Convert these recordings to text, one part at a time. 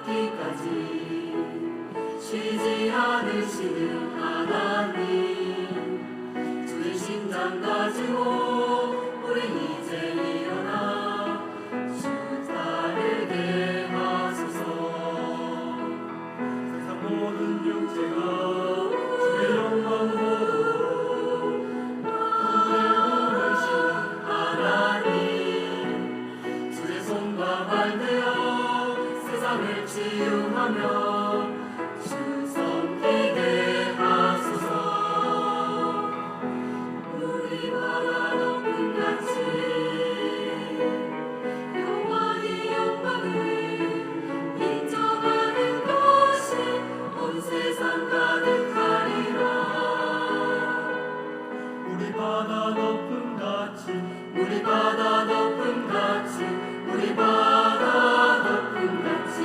닿기까지 쉬지 않으시는 하나님, 주의 심장 가지고 우리 이제 일어나 주 따르게 하소서. 세상 모든 육체가 주의 영광 보고 치유하며 주 섬기게 하소서. 우리 바다 높은 같이 여호와의 영광을 인정하는 것이 온 세상 가득하리라. 우리 바다 높은 같이 우리 바다 높은 같이 우리 바다 높은 같이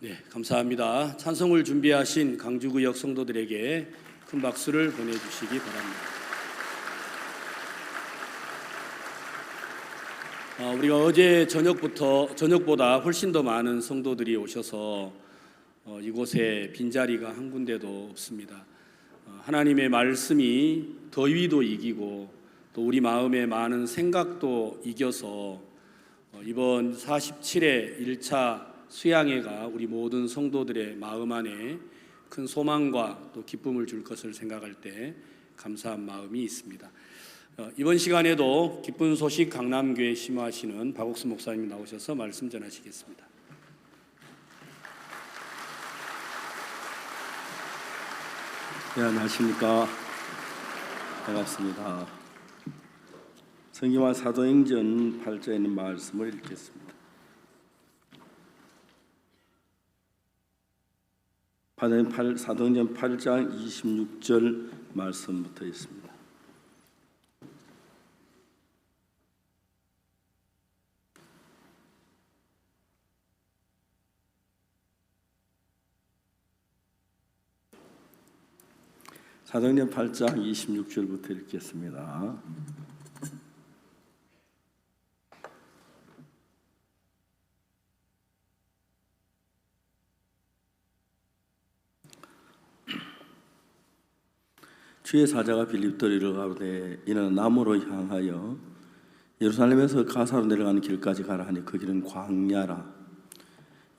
네, 감사합니다. 찬송을 준비하신 강주구역 성도들에게 큰 박수를 보내주시기 바랍니다. 우리가 어제 저녁보다 훨씬 더 많은 성도들이 오셔서 이곳에 빈자리가 한 군데도 없습니다. 하나님의 말씀이 더위도 이기고 또 우리 마음의 많은 생각도 이겨서 이번 47회 1차 수양회가 우리 모든 성도들의 마음 안에 큰 소망과 또 기쁨을 줄 것을 생각할 때 감사한 마음이 있습니다. 이번 시간에도 기쁜 소식 강남교회 심화하시는 박옥수 목사님 나오셔서 말씀 전하시겠습니다. 네, 안녕하십니까. 반갑습니다. 성경화 사도행전 8장에 있는 말씀을 읽겠습니다. 사도행전 8장 26절 말씀부터 있습니다. 사도행전 8장 26절부터 읽겠습니다. 주의 사자가 빌립도로 이르가로되 이는 남으로 향하여 예루살렘에서 가사로 내려가는 길까지 가라 하니 그 길은 광야라.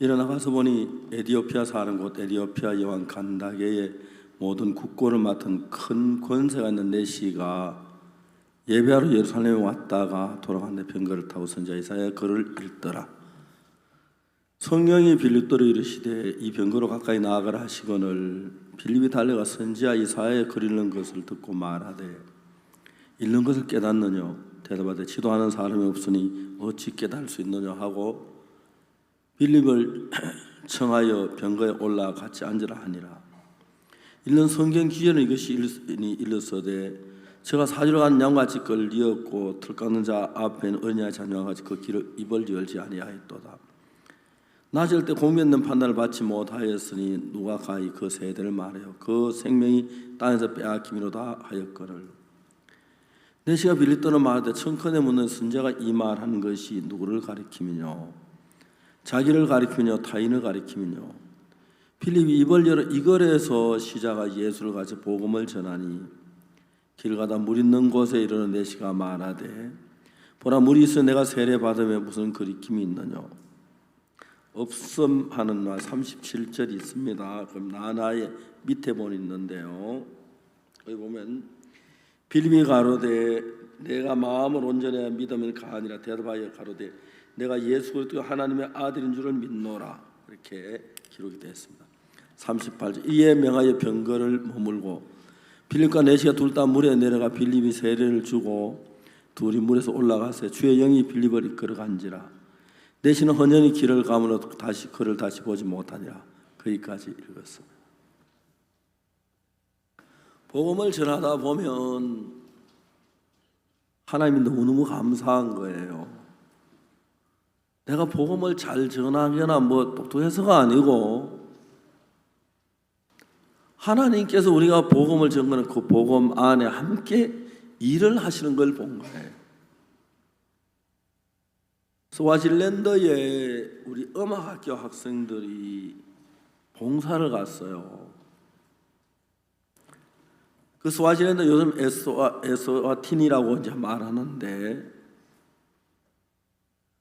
일어나 가서 보니 에디오피아 사람 곧 에디오피아 여왕 간다게의 모든 국고를 맡은 큰 권세가 있는 내시가 예배하러 예루살렘에 왔다가 돌아갔는데 병거를 타고 선지자 이사야가 그를 읽더라. 성령이 빌립도로 이르시되 이 병거로 가까이 나아가라 하시거늘 빌립이 달려가 선지자 이사야의 글 읽는 것을 듣고 말하되 읽는 것을 깨닫느냐 대답하되 지도하는 사람이 없으니 어찌 깨달을 수 있느냐 하고 빌립을 청하여 병거에 올라 같이 앉으라 하니라. 이런 성경 기전은 이것이 일렀으되 제가 사지로 간 양같이 그를 이었고 틀 깎는 자 앞에는 어린아이 자녀와 같이 그 길을 입을 열지 아니하였도다. 낮을 때 공변된 판단을 받지 못하였으니 누가 가히 그 세대를 말해요. 그 생명이 땅에서 빼앗김이로다 하였거늘. 내시가 빌립도는 말하되 청컨에 묻는 선자가 이 말하는 것이 누구를 가리키며 자기를 가리키며 타인을 가리키며 빌립이 입을 열어 이걸에서 시작하 예수를 가져 복음을 전하니 길 가다 물 있는 곳에 이르는 내시가 말하되 보라 물이 있어 내가 세례 받으며 무슨 거리낌이 있느냐. 없음하는 말 37절이 있습니다. 그럼 나의 밑에 있는데요. 여기 보면 빌립이 가로되 내가 마음을 온전히 믿으면 가하니라. 대답하여 가로되 내가 예수 그리스도 하나님의 아들인 줄을 믿노라. 이렇게 기록이 되어 있습니다. 38절 이에 명하여 병거를 머물고 빌립과 내시가 둘 다 물에 내려가 빌립이 세례를 주고 둘이 물에서 올라가서 주의 영이 빌립을 이끌어간지라. 내시는 헌연히 길을 가므로 그를 다시 보지 못하니라. 거기까지 읽었습니다. 복음을 전하다 보면 하나님이 너무너무 감사한 거예요. 내가 복음을 잘 전하거나 뭐 똑똑해서가 아니고 하나님께서 우리가 복음을 전하는 그 복음 안에 함께 일을 하시는 걸 본 거예요. 스와질랜드에 우리 음악학교 학생들이 봉사를 갔어요. 그 스와질랜드 요즘 에스와틴이라고 이제 말하는데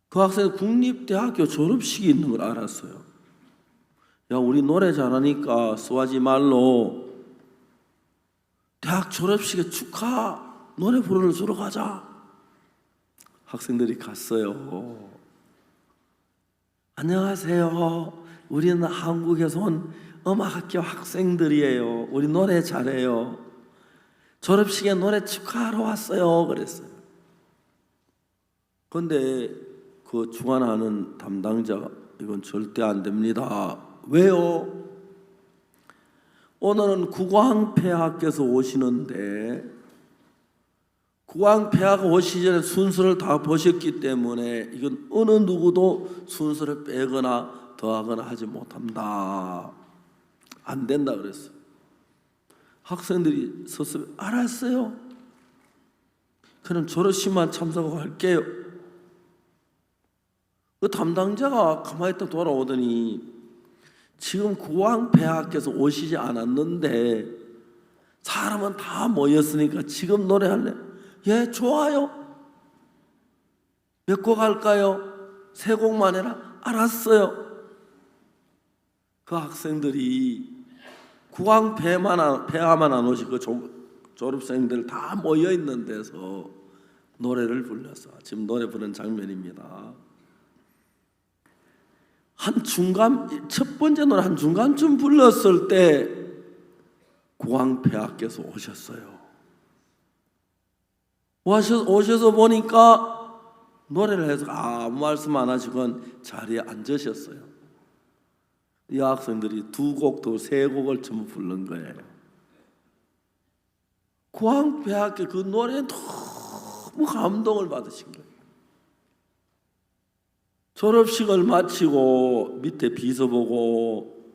그 학생 국립대학교 졸업식이 있는 걸 알았어요. 야, 우리 노래 잘하니까 스와지 말로 대학 졸업식에 축하 노래 부르러 주러 가자. 학생들이 갔어요. 안녕하세요. 우리는 한국에서 온 음악학교 학생들이에요. 우리 노래 잘해요. 졸업식에 노래 축하하러 왔어요. 그랬어요. 그런데 그 주관하는 담당자가 이건 절대 안 됩니다. 왜요? 오늘은 국왕폐하께서 오시는데 국왕폐하가 오시기 전에 순서를 다 보셨기 때문에 이건 어느 누구도 순서를 빼거나 더하거나 하지 못합니다. 안 된다 그랬어요. 학생들이 서서 알았어요. 그럼 졸업식만 참석하고 할게요. 그 담당자가 가만히 있다 돌아오더니 지금 국왕폐하께서 오시지 않았는데 사람은 다 모였으니까 지금 노래할래? 예, 좋아요. 몇 곡 할까요? 3곡만 해라. 알았어요. 그 학생들이 국왕폐하만 안 오시고 그 졸업생들 다 모여 있는 데서 노래를 불렀어. 지금 노래 부르는 장면입니다. 첫 번째 노래 한 중간쯤 불렀을 때 국왕폐하께서 오셨어요. 오셔서 보니까 노래를 해서 아무 말씀 안 하시고 자리에 앉으셨어요. 이 학생들이 2곡 또 3곡을 전부 부른 거예요. 국왕폐하께 그 노래에 너무 감동을 받으신 거예요. 졸업식을 마치고 밑에 비서 보고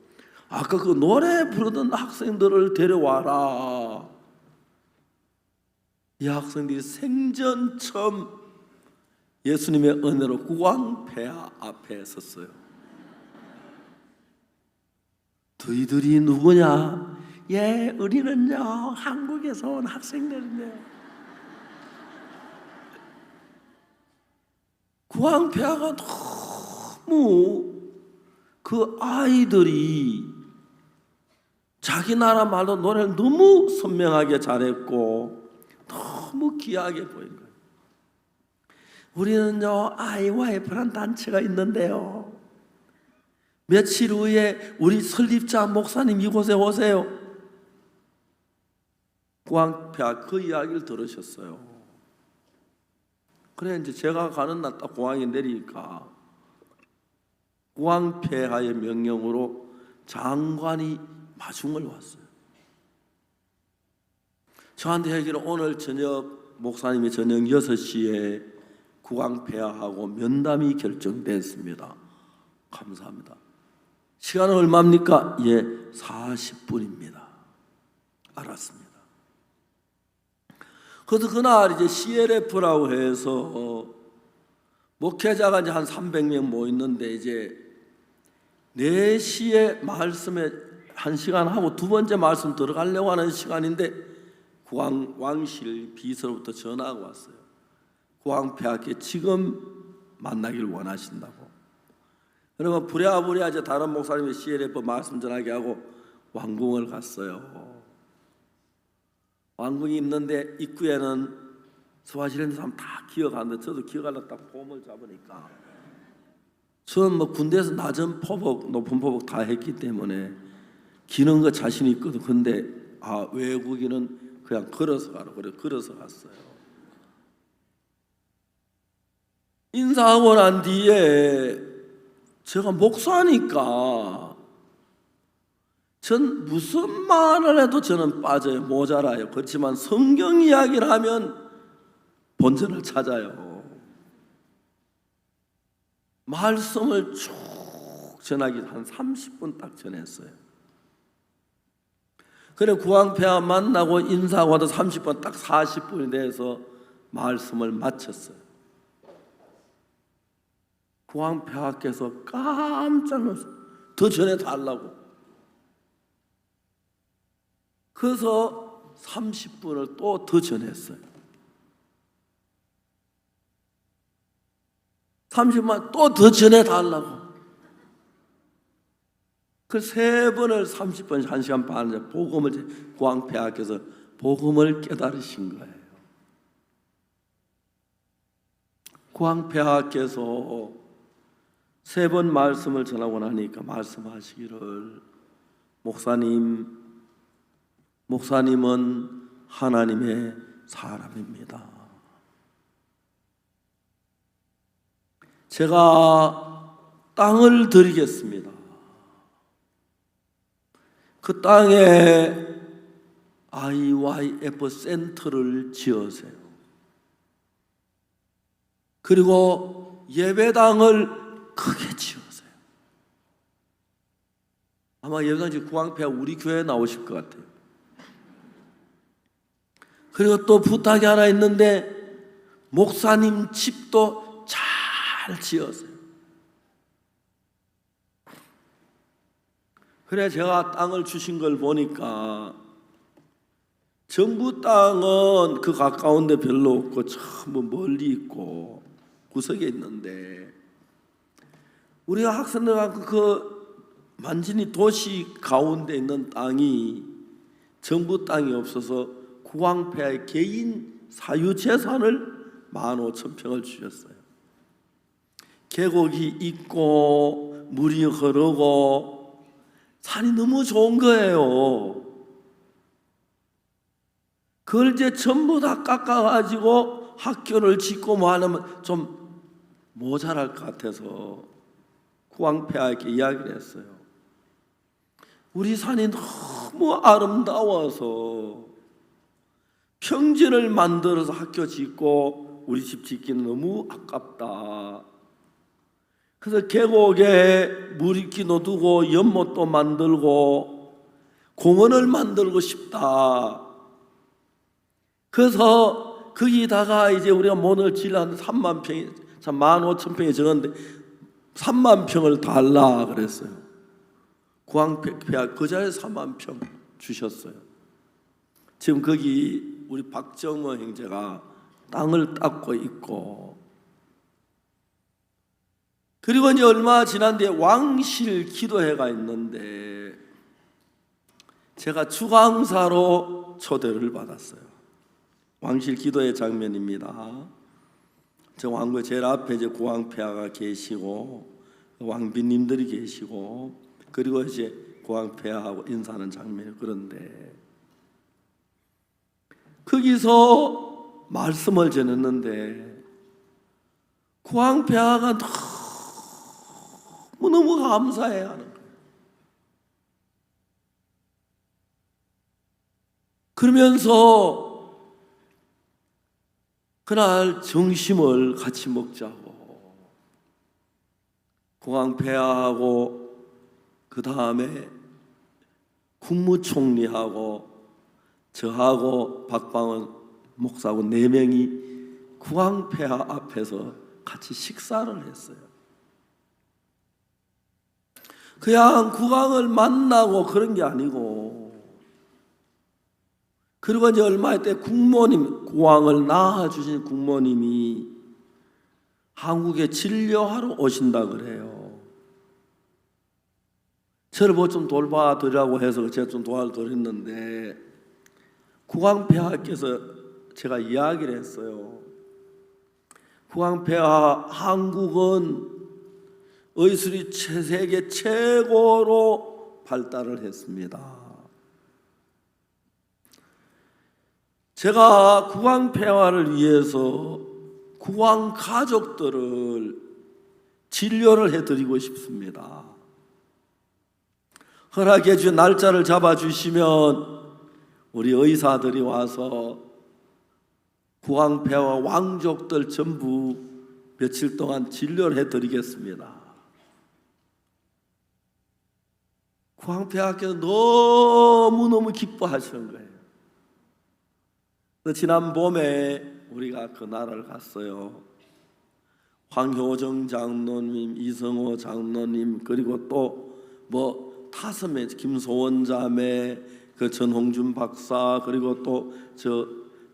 아까 그 노래 부르던 학생들을 데려와라. 이 학생들이 생전 처음 예수님의 은혜로 국왕폐하 앞에 섰어요. 너희들이 누구냐? 예, 우리는요 한국에서 온 학생들인데 국왕폐하가 너무 그 아이들이 자기 나라 말로 노래를 너무 선명하게 잘했고 너무 귀하게 보인 거예요. 우리는요 IYF라는 단체가 있는데요. 며칠 후에 우리 설립자 목사님 이곳에 오세요. 국왕폐하 그 이야기를 들으셨어요. 그래 이제 제가 가는 날 딱 공항에 내리니까 국왕폐하의 명령으로 장관이 마중을 왔어요. 저한테 얘기를 오늘 저녁 목사님이 저녁 6시에 국왕폐하하고 면담이 결정됐습니다. 감사합니다. 시간은 얼마입니까? 예, 40분입니다. 알았습니다. 그래서 그날 이제 CLF라고 해서 목회자가 이제 한 300명 모였는데 이제 4시에 말씀에 1시간 하고 두 번째 말씀 들어가려고 하는 시간인데 왕실 비서로부터 전화가 왔어요. 국왕폐하께 지금 만나기를 원하신다고. 그러면 부랴부랴 이제 다른 목사님이 CLF 말씀 전하게 하고 왕궁을 갔어요. 왕궁이 있는데 입구에는 스와질랜드 있는 사람 다 기억하는데 저도 기억하려고 딱 폼을 잡으니까 저는 뭐 군대에서 낮은 포복, 높은 포복 다 했기 때문에 기는 거 자신이 있거든. 근데 외국인은 그냥 걸어서 가라 그래. 걸어서 갔어요. 인사하고 난 뒤에 제가 목사니까 전 무슨 말을 해도 저는 빠져요. 모자라요. 그렇지만 성경 이야기를 하면 본전을 찾아요. 말씀을 쭉 전하기 한 30분 딱 전했어요. 그래 국왕폐하 만나고 인사하고 하다 30분 딱 40분이 돼서 말씀을 마쳤어요. 국왕폐하께서 깜짝 놀랐어요. 더 전해달라고. 그래서 30분을 또 더 전했어요. 30분 또 더 전해달라고. 그 3번을 30분 1시간 반 복음을 국왕폐하께서 복음을 깨달으신 거예요. 국왕폐하께서 3번 말씀을 전하고 나니까 말씀하시기를 목사님은 하나님의 사람입니다. 제가 땅을 드리겠습니다. 그 땅에 IYF 센터를 지으세요. 그리고 예배당을 크게 지으세요. 아마 예배당 국왕폐하 우리 교회에 나오실 것 같아요. 그리고 또 부탁이 하나 있는데 목사님 집도 잘 지으세요. 그래 제가 땅을 주신 걸 보니까 정부 땅은 그 가까운 데 별로 없고 참 멀리 있고 구석에 있는데 우리가 학생들하고 그 완전히 도시 가운데 있는 땅이 정부 땅이 없어서 국왕폐하의 개인 사유 재산을 15,000평을 주셨어요. 계곡이 있고 물이 흐르고 산이 너무 좋은 거예요. 그걸 이제 전부 다 깎아가지고 학교를 짓고 뭐 하려면 좀 모자랄 것 같아서 국왕폐하에게 이야기를 했어요. 우리 산이 너무 아름다워서 평지를 만들어서 학교 짓고 우리 집 짓기는 너무 아깝다. 그래서 계곡에 물익기도 두고 연못도 만들고 공원을 만들고 싶다. 그래서 거기다가 이제 우리가 뭔을 지으려는데 3만 평이 15,000평이 적었는데 3만 평을 달라 그랬어요. 국왕폐하 그 자리에 3만 평 주셨어요. 지금 거기 우리 박정호 형제가 땅을 닦고 있고, 그리고 이제 얼마 지난 뒤에 왕실 기도회가 있는데 제가 주강사로 초대를 받았어요. 왕실 기도회 장면입니다. 저 왕궁 제일 앞에 이제 국왕폐하가 계시고 왕비님들이 계시고 그리고 이제 국왕폐하하고 인사하는 장면이 그런데 거기서 말씀을 전했는데 국왕폐하가 너무 감사해야 하는 거예요. 그러면서 그날 점심을 같이 먹자고 공항폐하하고 그 다음에 국무총리하고 저하고 박방원 목사하고 4명이 국왕폐하 앞에서 같이 식사를 했어요. 그냥 국왕을 만나고 그런 게 아니고, 그리고 이제 얼마 있때 국왕을 낳아주신 국모님이 한국에 진료하러 오신다 그래요. 저를 뭐 좀 돌봐드리라고 해서 제가 좀 도와드렸는데, 국왕폐하께서 제가 이야기를 했어요. 국왕폐하, 한국은 의술이 세계 최고로 발달을 했습니다. 제가 국왕폐하를 위해서 국왕 가족들을 진료를 해드리고 싶습니다. 허락해 주신 날짜를 잡아주시면 우리 의사들이 와서 국왕폐하 왕족들 전부 며칠 동안 진료를 해드리겠습니다. 국왕폐하께서 너무너무 기뻐하시는 거예요. 지난 봄에 우리가 그 나라를 갔어요. 황효정 장로님, 이성호 장로님, 그리고 또 뭐 5명, 김소원 자매, 그 전홍준 박사, 그리고 또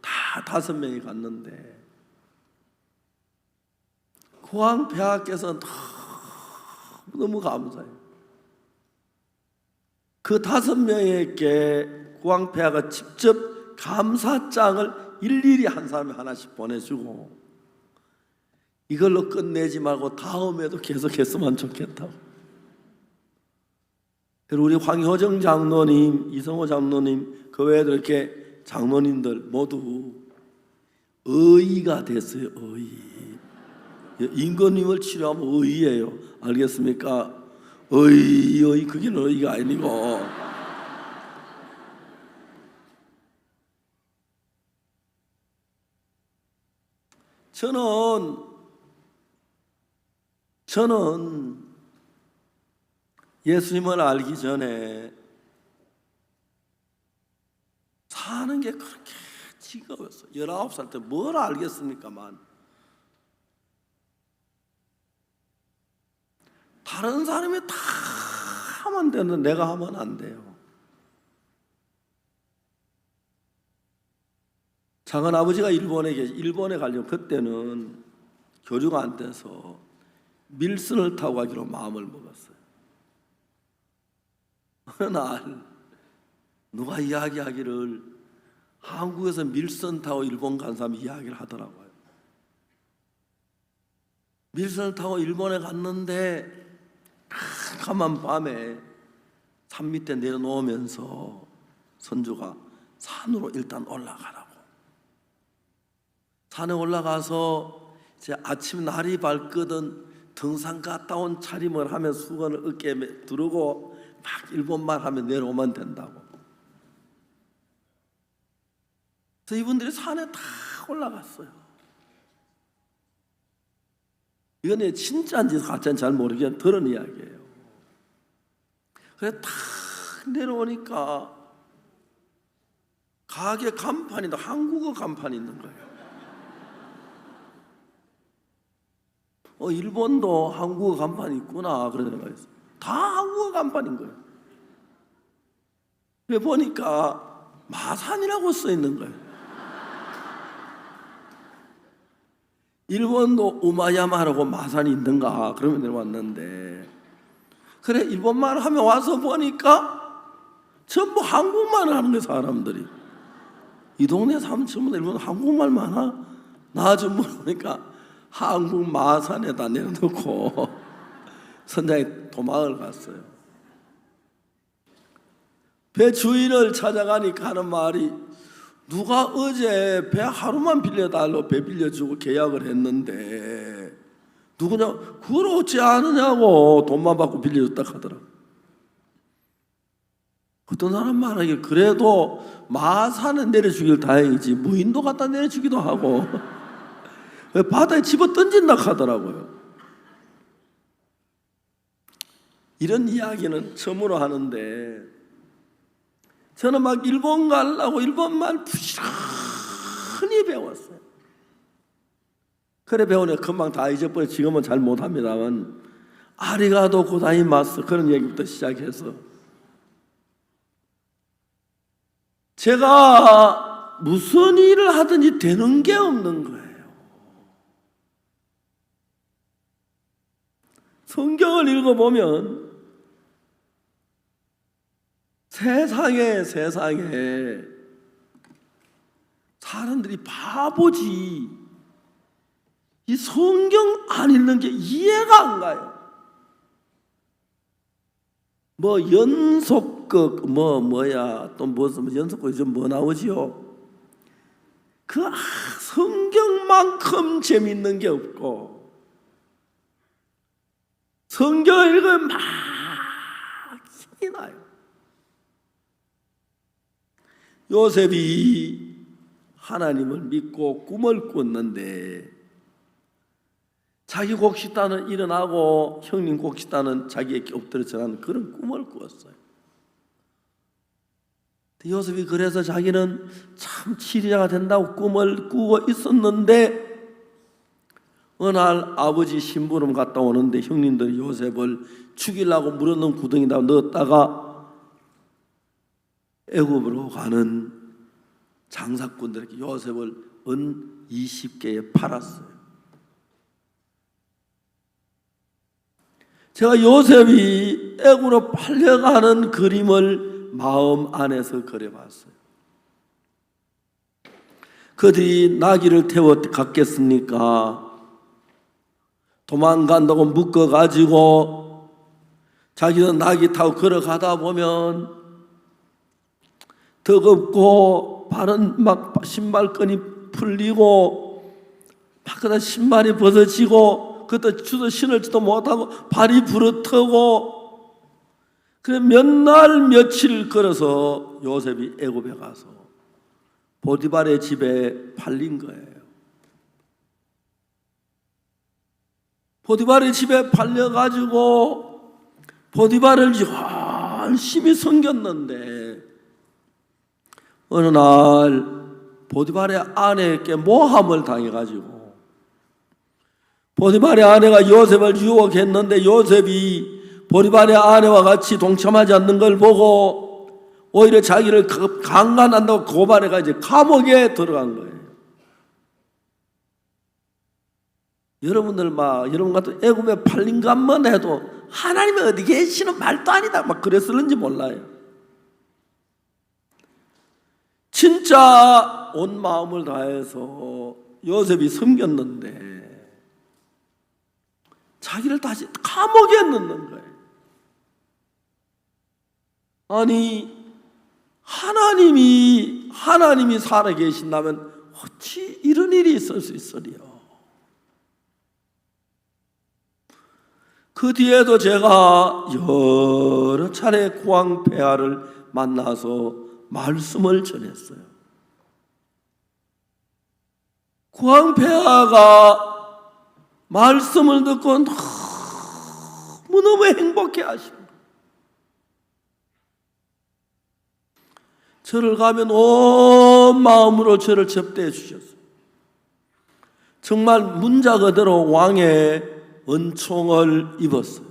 다 5명이 갔는데, 국왕폐하께서 너무 감사해요. 그 5명에게 국왕폐하가 직접 감사장을 일일이 한 사람이 하나씩 보내주고, 이걸로 끝내지 말고 다음에도 계속했으면 좋겠다고. 그리고 우리 황효정 장로님, 이성호 장로님, 그 외에도 이렇게 장로님들 모두 의의가 됐어요. 의의. 임금님을 치료하면 의의예요. 알겠습니까? 의의, 그게 의의가 아니고. 저는 예수님을 알기 전에 사는 게 그렇게 지겨웠어요. 19살 때 뭘 알겠습니까만. 다른 사람이 다 하면 되는데 내가 하면 안 돼요. 작은 아버지가 일본에 가려면 그때는 교류가 안 돼서 밀선을 타고 가기로 마음을 먹었어요. 어느 날 누가 이야기하기를 한국에서 밀선 타고 일본 간 사람이 이야기를 하더라고요. 밀선을 타고 일본에 갔는데 캄캄한 밤에 산 밑에 내려놓으면서 선조가 산으로 일단 올라가라고. 산에 올라가서 이제 아침 날이 밝거든 등산 갔다 온 차림을 하며 수건을 어깨에 두르고 막 일본말 하며 내려오면 된다고. 그래서 이분들이 산에 다 올라갔어요. 이건 진짜인지 가짜인지 잘 모르겠는데 들은 이야기예요. 그래 탁 내려오니까 가게 간판인데 한국어 간판이 있는 거예요. 일본도 한국어 간판이 있구나 그런 생각이 있어요. 다 한국어 간판인 거예요. 그래 보니까 마산이라고 써 있는 거예요. 일본도 우마야마라고 마산이 있는가 그러면 내려왔는데, 그래 일본말 하면 와서 보니까 전부 한국말을 하는 거예요. 사람들이 이 동네 사람 전부 일본 한국말만 하나? 나 좀 물어보니까 한국 마산에다 내려놓고 선장이 도망을 갔어요. 배 주인을 찾아가니까 하는 말이, 누가 어제 배 하루만 빌려달라고 배 빌려주고 계약을 했는데 누구냐? 그렇지 않으냐고. 돈만 받고 빌려줬다 하더라. 어떤 사람 말하길 그래도 마산은 내려주길 다행이지 무인도 갖다 내려주기도 하고 바다에 집어 던진다 하더라고요. 이런 이야기는 처음으로 하는데 저는 막 일본 가려고 일본말 부지런히 배웠어요. 그래 배우니 금방 다 잊어버려. 지금은 잘 못합니다만 아리가도 고자이마스 그런 얘기부터 시작해서 제가 무슨 일을 하든지 되는 게 없는 거예요. 성경을 읽어보면 세상에 사람들이 바보지 이 성경 안 읽는 게 이해가 안 가요. 뭐 연속극 뭐야 또 무슨 연속극 요즘 뭐 나오지요? 그 성경만큼 재밌는 게 없고 성경 읽으면 막 힘이 나요. 요셉이 하나님을 믿고 꿈을 꿨는데 자기 곡식단은 일어나고 형님 곡식단은 자기에게 엎드려 절하는 그런 꿈을 꾸었어요. 요셉이 그래서 자기는 참 치리자가 된다고 꿈을 꾸고 있었는데 어느 날 아버지 심부름 갔다 오는데 형님들이 요셉을 죽이려고 물어넣은 구덩이에다 넣었다가 애굽으로 가는 장사꾼들에게 요셉을 은 20개에 팔았어요. 제가 요셉이 애굽으로 팔려가는 그림을 마음 안에서 그려봤어요. 그들이 나귀를 태워 갔겠습니까? 도망간다고 묶어가지고 자기는 나귀 타고 걸어가다 보면 덕없고 발은 막 신발끈이 풀리고 막 그다 신발이 벗어지고 그것도 주도 신을지도 못하고 발이 부러뜨고 그래 몇 날 며칠 걸어서 요셉이 애굽에 가서 보디발의 집에 팔린 거예요. 보디발의 집에 팔려가지고 보디발을 열심히 섬겼는데 어느 날 보디발의 아내에게 모함을 당해가지고 보디발의 아내가 요셉을 유혹했는데 요셉이 보디발의 아내와 같이 동참하지 않는 걸 보고 오히려 자기를 강간한다고 고발해가 이제 감옥에 들어간 거예요. 여러분들 여러분 같은 애굽에 팔린 것만 해도 하나님이 어디 계시는 말도 아니다 막 그랬을는지 몰라요. 진짜 온 마음을 다해서 요셉이 섬겼는데 자기를 다시 감옥에 넣는 거예요. 아니 하나님이 살아계신다면 어찌 이런 일이 있을 수 있으리요. 그 뒤에도 제가 여러 차례 구왕폐하를 만나서 말씀을 전했어요. 구왕폐하가 말씀을 듣고 너무너무 행복해 하십니다. 저를 가면 온 마음으로 저를 접대해 주셨어요. 정말 문자 그대로 왕의 은총을 입었어요.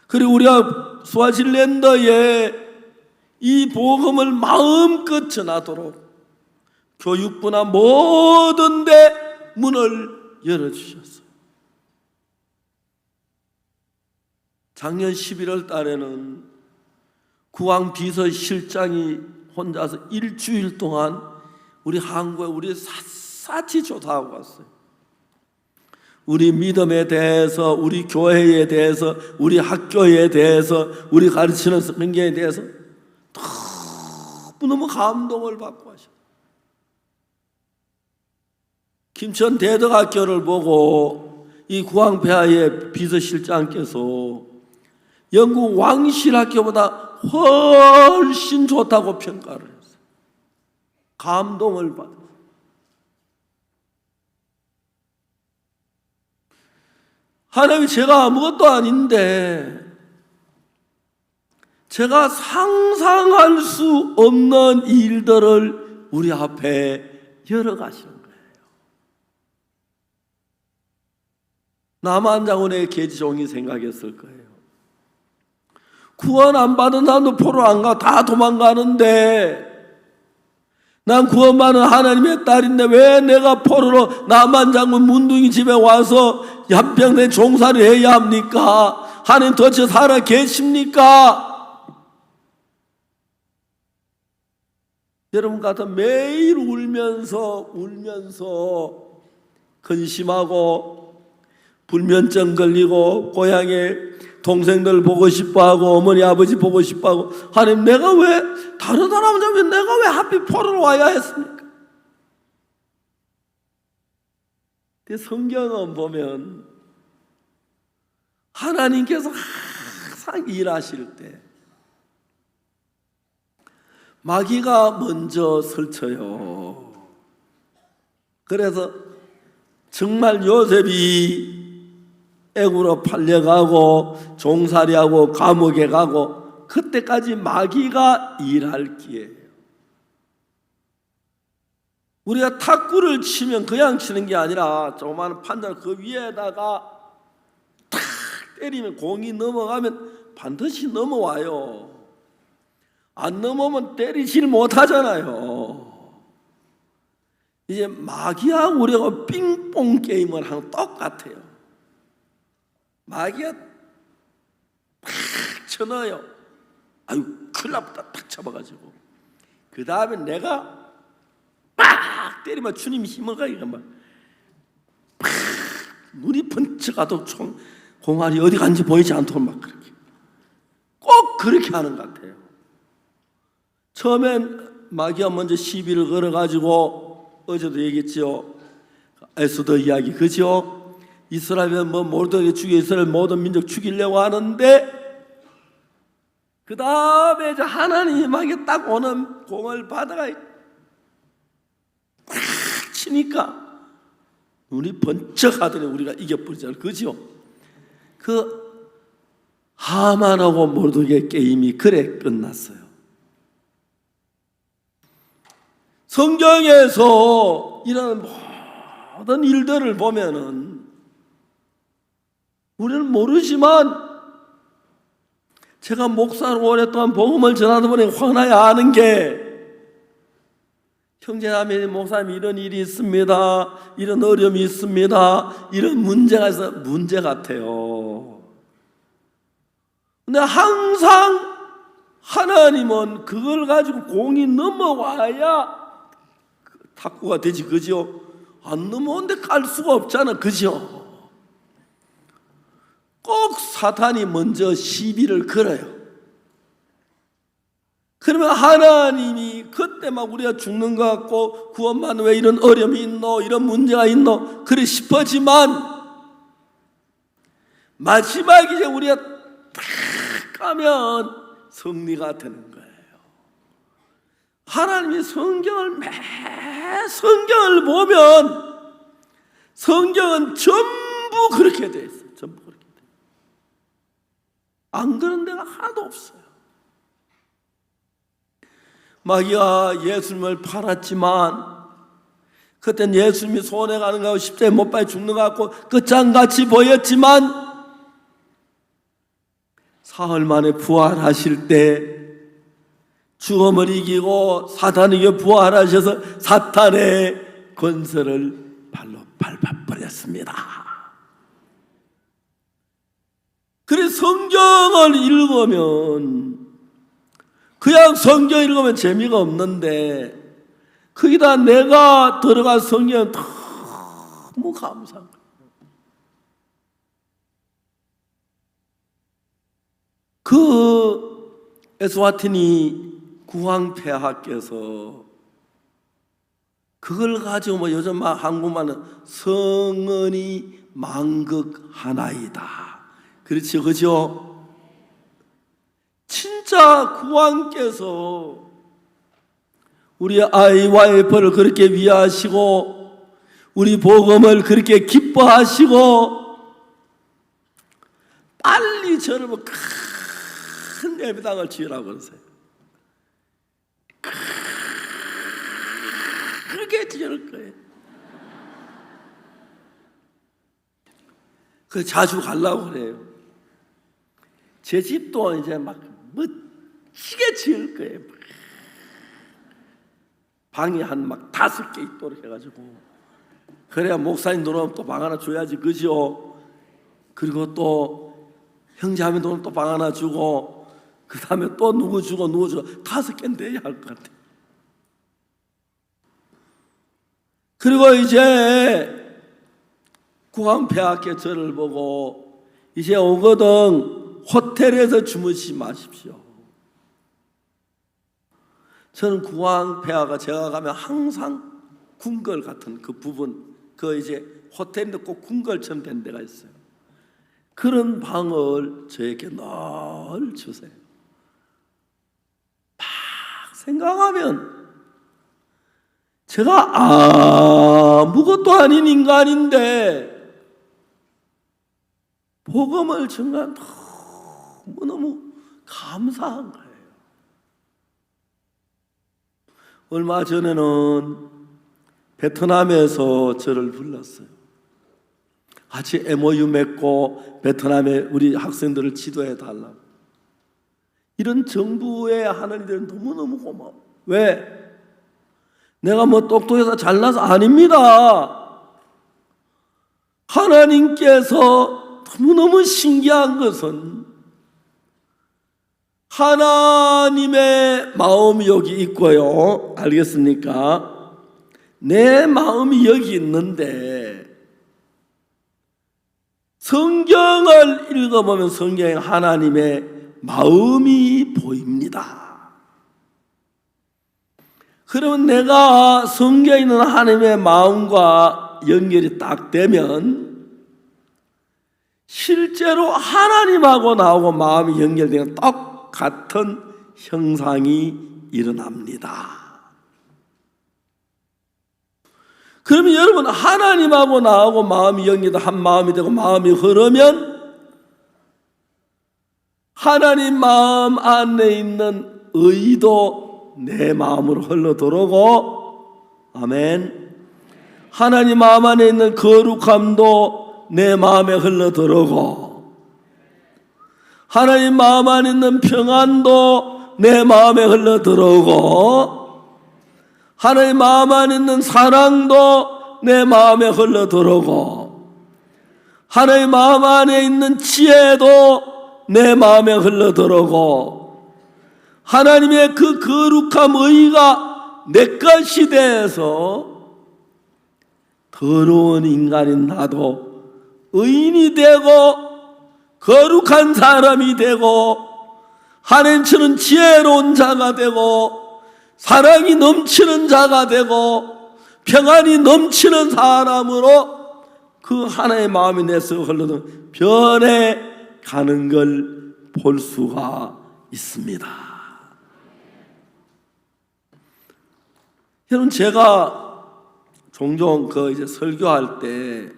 그리고 우리가 스와질랜드에 이 복음을 마음껏 전하도록 교육부나 모든 데 문을 열어주셨어요. 작년 11월 달에는 구왕 비서실장이 혼자서 일주일 동안 우리 한국에 우리 샅샅이 조사하고 왔어요. 우리 믿음에 대해서, 우리 교회에 대해서, 우리 학교에 대해서, 우리 가르치는 성경에 대해서 너무 감동을 받고 하셨어요. 김천 대덕학교를 보고 이 구황폐하의 비서실장께서 영국 왕실학교보다 훨씬 좋다고 평가를 했어요. 감동을 받았어요. 하나님이 제가 아무것도 아닌데 제가 상상할 수 없는 일들을 우리 앞에 열어가시는 거예요. 남한장군의 계지종이 생각했을 거예요. 구원 안 받은 사람도 포로 안 가, 다 도망가는데 난 구원받은 하나님의 딸인데 왜 내가 포로로 남한장군 문둥이 집에 와서 한평생 종사를 해야 합니까? 하나님 도대체 살아 계십니까? 여러분 같은 매일 울면서 근심하고 불면증 걸리고 고향에 동생들 보고 싶어하고 어머니 아버지 보고 싶어하고 하나님 내가 왜 다른 사람은 왜 내가 왜 하필 포로로 와야 했습니까? 근데 성경은 보면 하나님께서 항상 일하실 때 마귀가 먼저 설쳐요. 그래서 정말 요셉이 애굽으로 팔려가고 종살이하고 감옥에 가고 그때까지 마귀가 일할 기회예요. 우리가 탁구를 치면 그냥 치는 게 아니라 조그마한 판자를 그 위에다가 탁 때리면 공이 넘어가면 반드시 넘어와요. 안 넘으면 때리질 못하잖아요. 이제 마귀하고 우리가 빙봉 게임을 하는 똑같아요. 마귀가 팍 쳐넣어요. 아유 큰일 났다 탁 잡아가지고 그 다음에 내가 팍 때리면 주님 힘을 가니까 막 팍 눈이 번쩍하도 공알이 어디 간지 보이지 않도록 막 그렇게 꼭 그렇게 하는 것 같아요. 처음엔 마귀가 먼저 시비를 걸어가지고 어제도 얘기했죠. 에스더 이야기 그죠? 이스라엘은 뭐 모르게 죽여 이스라엘 모든 민족 죽이려고 하는데 그 다음에 이제 하나님이 마귀 딱 오는 공을 받아가 탁 치니까 눈이 번쩍하더니 우리가 이겨버리잖아요. 그죠? 그 하만하고 모르게 게임이 그래 끝났어요. 성경에서 이런 모든 일들을 보면은 우리는 모르지만 제가 목사로 오랫동안 복음을 전하다 보니 화나야 하는 게 형제자매 목사님 이런 일이 있습니다. 이런 어려움이 있습니다. 이런 문제가 있어 문제 같아요. 근데 항상 하나님은 그걸 가지고 공이 넘어와야 탁구가 되지 그죠? 안 넘어오는데 갈 수가 없잖아 그죠? 꼭 사탄이 먼저 시비를 걸어요. 그러면 하나님이 그때 막 우리가 죽는 것 같고 구원만 왜 이런 어려움이 있노 이런 문제가 있노 그래 싶어지만 마지막에 이제 우리가 딱 가면 승리가 되는 거예요. 하나님이 성경을 보면 성경은 전부 그렇게 돼 있어요. 전부 그렇게 돼. 안 그런 데가 하나도 없어요. 마귀가 예수님을 팔았지만 그땐 예수님이 손해 가는 거하고 십자가에 못 박혀 죽는 것 같고 끝장같이 보였지만 사흘 만에 부활하실 때 죽음을 이기고 사탄에게 부활하셔서 사탄의 권세를 발로 밟아버렸습니다. 그래서 성경을 읽으면 그냥 성경 읽으면 재미가 없는데 거기다 내가 들어간 성경은 너무 감사한 거예요. 그 에스와티니 구황폐하께서 그걸 가지고 뭐 요즘 막 한국말은 성은이 만극하나이다. 그렇죠, 그죠? 진짜 국왕께서 우리 IYF를 그렇게 위하시고 우리 복음을 그렇게 기뻐하시고 빨리 저를 뭐 큰 예배당을 지으라고 그러세요. 크게 지을 거예요. 그 자주 가려고 그래요. 제 집도 이제 막 멋지게 지을 거예요. 방이 한 막 5개 있도록 해가지고 그래야 목사님 들어오면 또 방 하나 줘야지, 그죠? 그리고 또 형제하면 또 방 하나 주고 그 다음에 또 누구 주고 5개는 돼야 할 것 같아요. 그리고 이제 국왕폐하께 저를 보고 이제 오거든 호텔에서 주무시지 마십시오. 저는 국왕폐하가 제가 가면 항상 궁궐 같은 그 부분, 그 이제 호텔인데 꼭 궁궐처럼 된 데가 있어요. 그런 방을 저에게 늘 주세요. 막 생각하면 제가 아무것도 아닌 인간인데 복음을 전한 너무너무 감사한 거예요. 얼마 전에는 베트남에서 저를 불렀어요. 같이 MOU 맺고 베트남에 우리 학생들을 지도해 달라고. 이런 정부에 하는 일은 너무너무 고마워. 왜? 내가 뭐 똑똑해서 잘나서 아닙니다. 하나님께서 너무너무 신기한 것은 하나님의 마음이 여기 있고요. 알겠습니까? 내 마음이 여기 있는데 성경을 읽어보면 성경에 하나님의 마음이 보입니다. 그러면 내가 성경에 있는 하나님의 마음과 연결이 딱 되면 실제로 하나님하고 나하고 마음이 연결되는 똑같은 형상이 일어납니다. 그러면 여러분, 하나님하고 나하고 마음이 연결돼 한 마음이 되고 마음이 흐르면 하나님 마음 안에 있는 의도 내 마음으로 흘러 들어오고, 아멘. 하나님 마음 안에 있는 거룩함도 내 마음에 흘러 들어오고, 하나님 마음 안에 있는 평안도 내 마음에 흘러 들어오고, 하나님 마음 안에 있는 사랑도 내 마음에 흘러 들어오고, 하나님 마음 안에 있는 지혜도 내 마음에 흘러 들어오고, 하나님의 그 거룩함 의가 내 것이 돼서 더러운 인간인 나도 의인이 되고 거룩한 사람이 되고 하나님처럼 지혜로운 자가 되고 사랑이 넘치는 자가 되고 평안이 넘치는 사람으로 그 하나의 마음이 내서 흘러든 변해가는 걸 볼 수가 있습니다. 여러분, 제가 종종 이제 설교할 때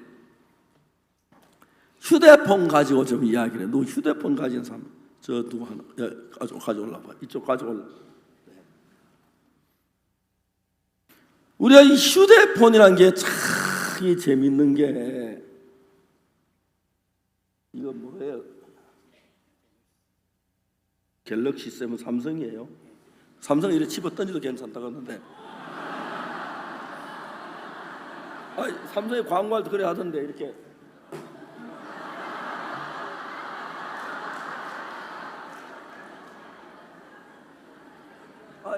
휴대폰 가지고 좀 이야기를 해요. 누구 휴대폰 가진 사람? 저 누구 하나? 가져올라 봐. 이쪽 가져올라. 우리가 이 휴대폰이라는 게 참 재밌는 게, 이거 뭐예요? 갤럭시 7 삼성이에요. 삼성이 이렇게 집어 던져도 괜찮다고 하는데, 삼성이 광고할 때 그래 하던데, 이렇게.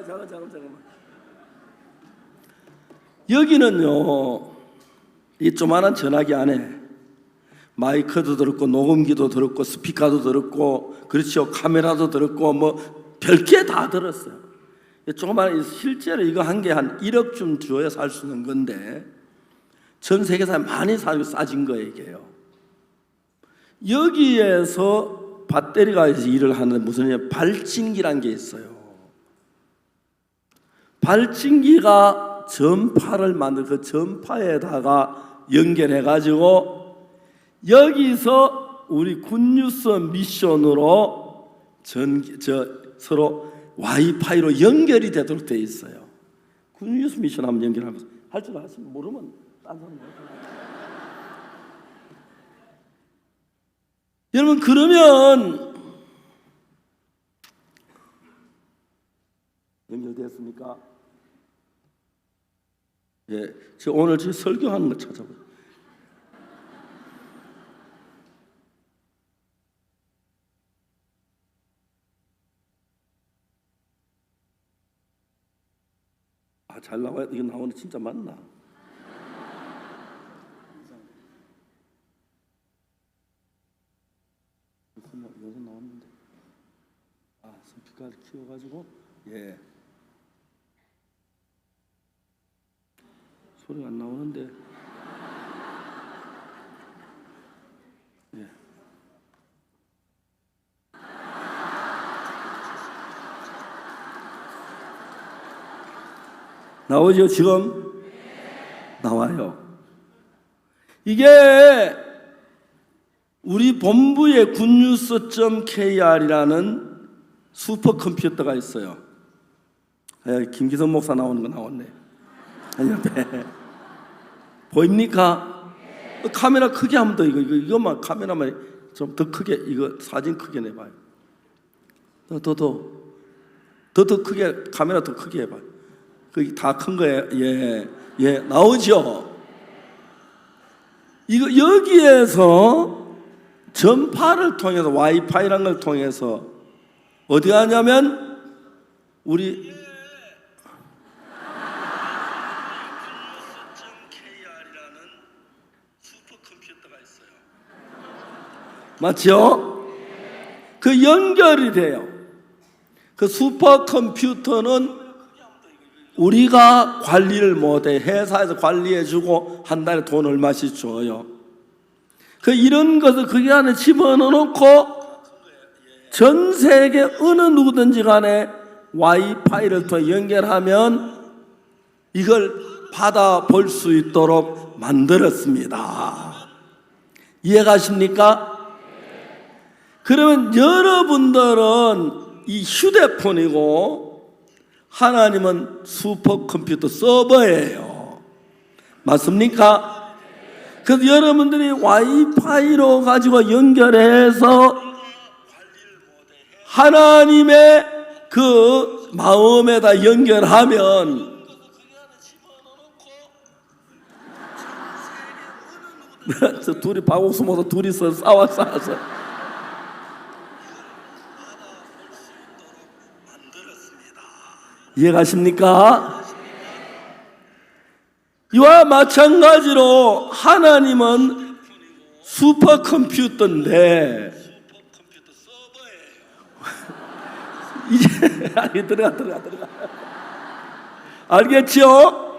잠깐만. 여기는요, 이 조만한 전화기 안에 마이크도 들었고 녹음기도 들었고 스피커도 들었고, 그렇죠, 카메라도 들었고 뭐 별게 다 들었어요. 조그만 실제로 이거 한 개 한 1억쯤 주어야 살 수 있는 건데 전 세계에서 많이 사고 싸진 거예요 이게요. 여기에서 배터리가 일을 하는데 무슨 일? 발진기란 게 있어요. 발진기가 전파를 만들 그 전파에다가 연결해 가지고 여기서 우리 굿뉴스 미션으로 서로 와이파이로 연결이 되도록 되어 있어요. 굿뉴스 미션 한번 연결하면서 할 줄 아시면 모르면 딴 사람 여러분 그러면 연결됐습니까? 예, 저 오늘 제 설교하는 거 찾아봐요. 아, 잘 나와요. 이거 나오는 진짜 맞나? 여기서 나왔는데. 아, 스피커를 키워가지고 예. 소리가 안 나오는데. 예. 나오죠 지금? 나와요. 이게 우리 본부에 굿뉴스.kr이라는 슈퍼컴퓨터가 있어요. 김기성 목사 나오는 거 나왔네. 아니 옆에 보입니까? 카메라 크게 하면 더 이거만 카메라만 좀 더 크게 이거 사진 크게 내봐요. 더 크게 카메라 더 크게 해봐요. 그게 다 큰 거예요. 예 나오죠. 이거 여기에서 전파를 통해서 와이파이라는 걸 통해서 어디 가냐면 우리 맞죠? 그 연결이 돼요. 그 슈퍼컴퓨터는 우리가 관리를 못해. 회사에서 관리해주고 한 달에 돈 얼마씩 줘요. 그 이런 것을 거기 안에 집어넣어놓고 전 세계 어느 누구든지 간에 와이파이를 통해 연결하면 이걸 받아볼 수 있도록 만들었습니다. 이해가십니까? 그러면 여러분들은 이 휴대폰이고 하나님은 슈퍼컴퓨터 서버예요. 맞습니까? 그래서 여러분들이 와이파이로 가지고 연결해서 하나님의 그 마음에다 연결하면 저 둘이 박옥수 모두 둘이서 싸워서 이해가십니까? 이와 마찬가지로 하나님은 슈퍼컴퓨터인데 이제 들어가 알겠죠?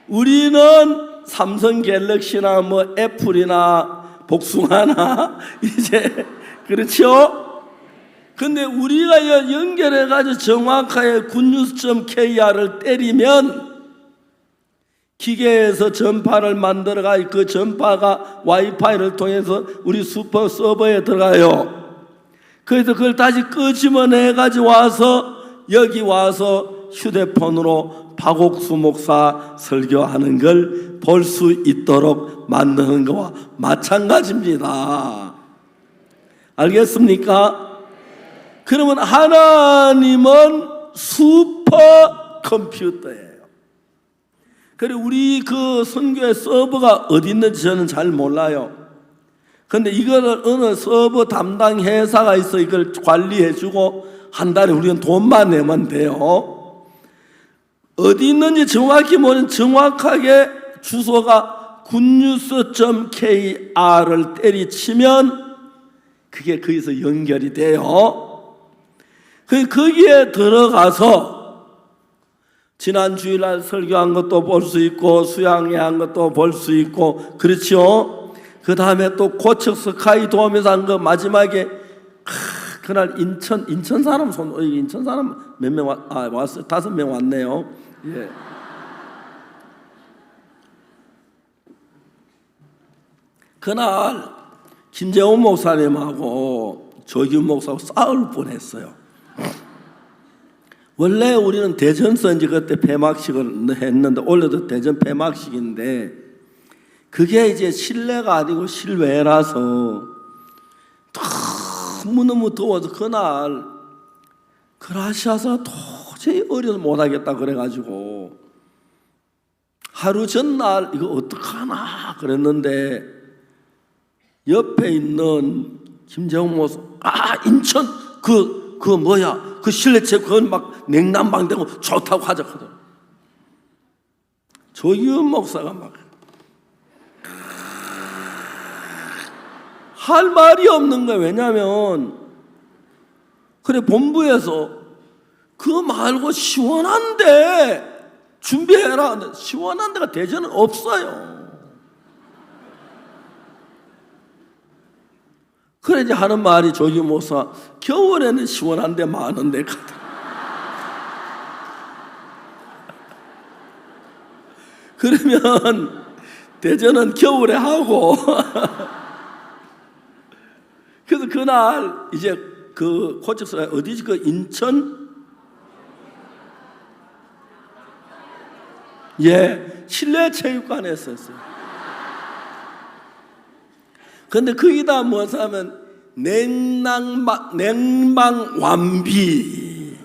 우리는 삼성 갤럭시나 뭐 애플이나 복숭아나 이제 그렇죠? 근데 우리가 연결해가지고 정확하게 굿뉴스.kr을 때리면 기계에서 전파를 만들어가지고 그 전파가 와이파이를 통해서 우리 슈퍼 서버에 들어가요. 그래서 그걸 다시 끄집어내가지고 와서 여기 와서 휴대폰으로 박옥수 목사 설교하는 걸 볼 수 있도록 만드는 것과 마찬가지입니다. 알겠습니까? 그러면 하나님은 슈퍼컴퓨터예요. 그리고 우리 그 선교의 서버가 어디 있는지 저는 잘 몰라요. 근데 이거를 어느 서버 담당 회사가 있어 이걸 관리해주고 한 달에 우리는 돈만 내면 돼요. 어디 있는지 정확히 모르는 정확하게 주소가 굿뉴스.kr을 때리치면 그게 거기서 연결이 돼요. 거기에 들어가서 지난 주일날 설교한 것도 볼 수 있고 수양회한 것도 볼 수 있고 그렇죠? 그 다음에 또 고척 스카이 도우면서 한 거 마지막에 그날 인천 사람 인천 사람 몇 명 왔어요? 5명 왔네요. 예. 그날 김재원 목사님하고 조기훈 목사하고 싸울 뻔했어요. 원래 우리는 대전 선지 그때 폐막식을 했는데 올해도 대전 폐막식인데 그게 이제 실내가 아니고 실외라서 너무너무 더워서 그날 그라시아서 도저히 어려서 못하겠다 그래가지고 하루 전날 이거 어떡하나 그랬는데 옆에 있는 김재홍 목사 인천 그 뭐야 그 실내체 그건 막 냉난방되고 좋다고 하자거든. 조기훈 목사가 막 할 말이 없는 거야. 왜냐하면 그래 본부에서 그거 말고 시원한데 준비해라. 근데 시원한 데가 대전은 없어요. 그래 이제 하는 말이 조기훈 목사 겨울에는 시원한 데 많은데 가더라. 그러면 대전은 겨울에 하고 그래서 그날 이제 그 고척스가 어디지 그 인천 실내 체육관에 했었어요. 근데 거기다 뭐 하면 냉방 완비.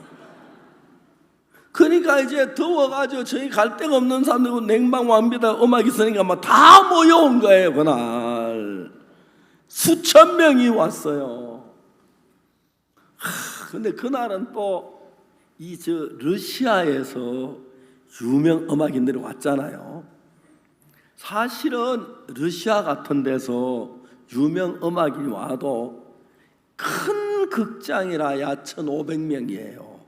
그러니까 이제 더워가지고 저희 갈 데가 없는 사람들 냉방 완비다 음악 있으니까 막 다 모여온 거예요. 그날 수천 명이 왔어요. 근데 그날은 또 이 러시아에서 유명 음악인들이 왔잖아요. 사실은 러시아 같은 데서 유명 음악인이 와도 큰 극장이라야 1,500명이에요.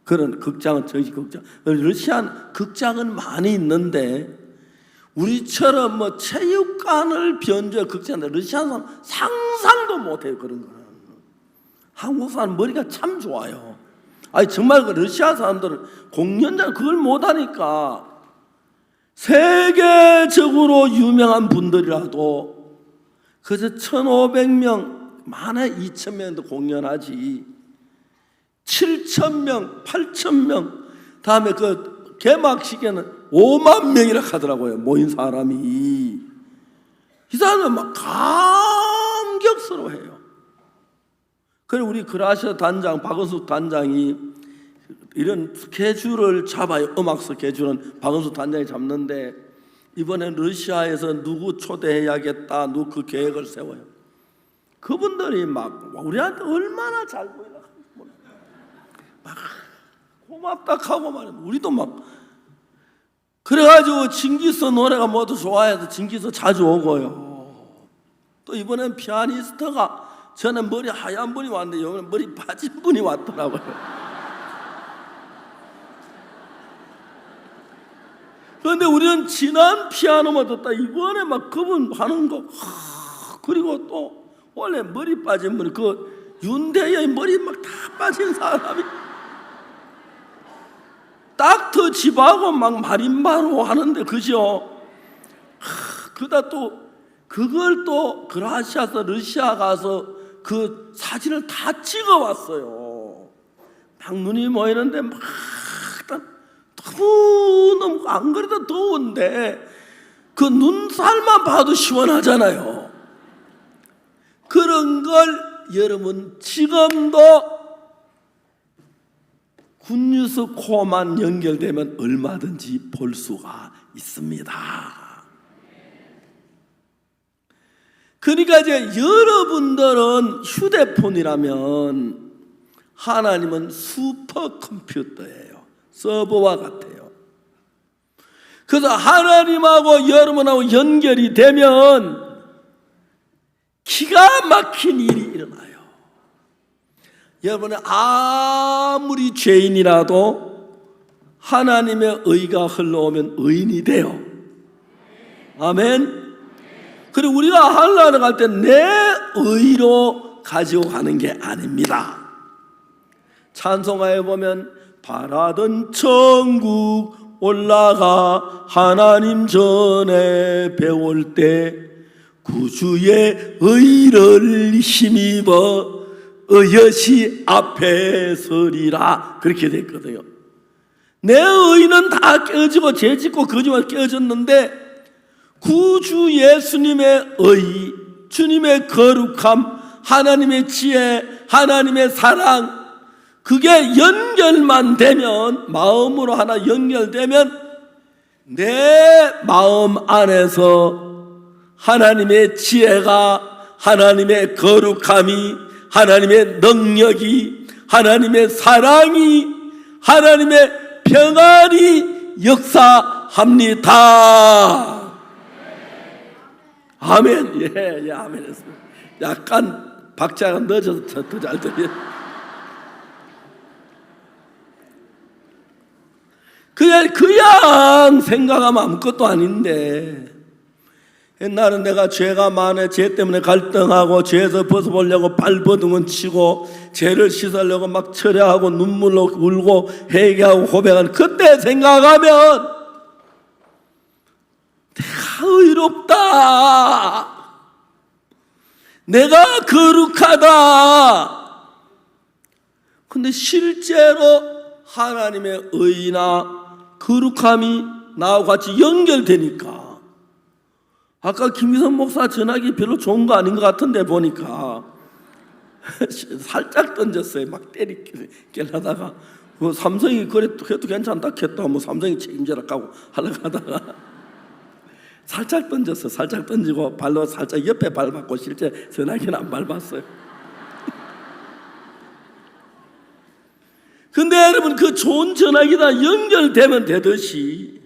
그런 극장은 정식 극장. 러시아 극장은 많이 있는데 우리처럼 뭐 체육관을 변조해 극장인데 러시아 사람 상상도 못해요. 그런 거는. 한국 사람 머리가 참 좋아요. 아니 정말 그 러시아 사람들은 공연장 그걸 못하니까 세계적으로 유명한 분들이라도 그저 1,500명 많아 2,000명도 공연하지 7,000명 8,000명 다음에 그 개막식에는 5만 명이라 하더라고요. 모인 사람이. 이 사람은 막 감격스러워해요. 그래 우리 그라시아 단장 박은숙 단장이 이런 스케줄을 잡아요. 음악 스케줄은 박은숙 단장이 잡는데 이번에 러시아에서 누구 초대해야겠다 누구 그 계획을 세워요. 그분들이 막 우리한테 얼마나 잘 보이나 막 고맙다 하고 말이야. 우리도 막 그래가지고 징기스 노래가 모두 좋아해서 징기스 자주 오고요. 또 이번엔 피아니스트가 저는 머리 하얀 분이 왔는데 여기는 머리 빠진 분이 왔더라고요. 그런데 우리는 지난 피아노만 듣다 이번에 막 그분 하는 거 그리고 또 원래 머리 빠진 분이 그 윤대의 머리 막 다 빠진 사람이 닥터 집하고 막 마림바로 하는데 그죠? 그다 또 그걸 또 그라시아서 러시아 가서 그 사진을 다 찍어왔어요. 막 눈이 모이는데 막 너무 안 그래도 더운데 그 눈살만 봐도 시원하잖아요. 그런 걸 여러분 지금도 굿뉴스 코만 연결되면 얼마든지 볼 수가 있습니다. 그러니까 이제 여러분들은 휴대폰이라면 하나님은 슈퍼컴퓨터예요. 서버와 같아요. 그래서 하나님하고 여러분하고 연결이 되면 기가 막힌 일이 일어나요. 여러분은 아무리 죄인이라도 하나님의 의가 흘러오면 의인이 돼요. 아멘. 그리고 우리가 하늘나라 갈 때 내 의로 가지고 가는 게 아닙니다. 찬송가에 보면 바라던 천국 올라가 하나님 전에 배울 때 구주의 의를 힘입어 의여시 앞에 서리라, 그렇게 됐거든요. 내 의는 다 깨어지고 죄짓고 거짓말 깨어졌는데 구주 예수님의 의, 주님의 거룩함, 하나님의 지혜, 하나님의 사랑, 그게 연결만 되면, 마음으로 하나 연결되면 내 마음 안에서 하나님의 지혜가, 하나님의 거룩함이, 하나님의 능력이, 하나님의 사랑이, 하나님의 평안이 역사합니다. 아멘. 예, 아멘 했습니다. 약간 박자가 늦어서 더 잘 들려요. 그냥 생각하면 아무것도 아닌데, 옛날은 내가 죄가 많아 죄 때문에 갈등하고 죄에서 벗어보려고 발버둥은 치고 죄를 씻으려고 막 철회하고 눈물로 울고 회개하고 고백하는 그때 생각하면 내가 의롭다, 내가 거룩하다. 근데 실제로 하나님의 의나 거룩함이 나와 같이 연결되니까, 아까 김기성 목사 전화기 별로 좋은 거 아닌 것 같은데 보니까 살짝 던졌어요. 막 때리려다가 삼성이 그래도 괜찮다 했다, 뭐 삼성이 책임져라 하고 하려고 하다가 살짝 던졌어. 살짝 던지고 발로 살짝 옆에 밟았고 실제 전화기는 안 밟았어요. 근데 여러분, 그 좋은 전화기다 연결되면 되듯이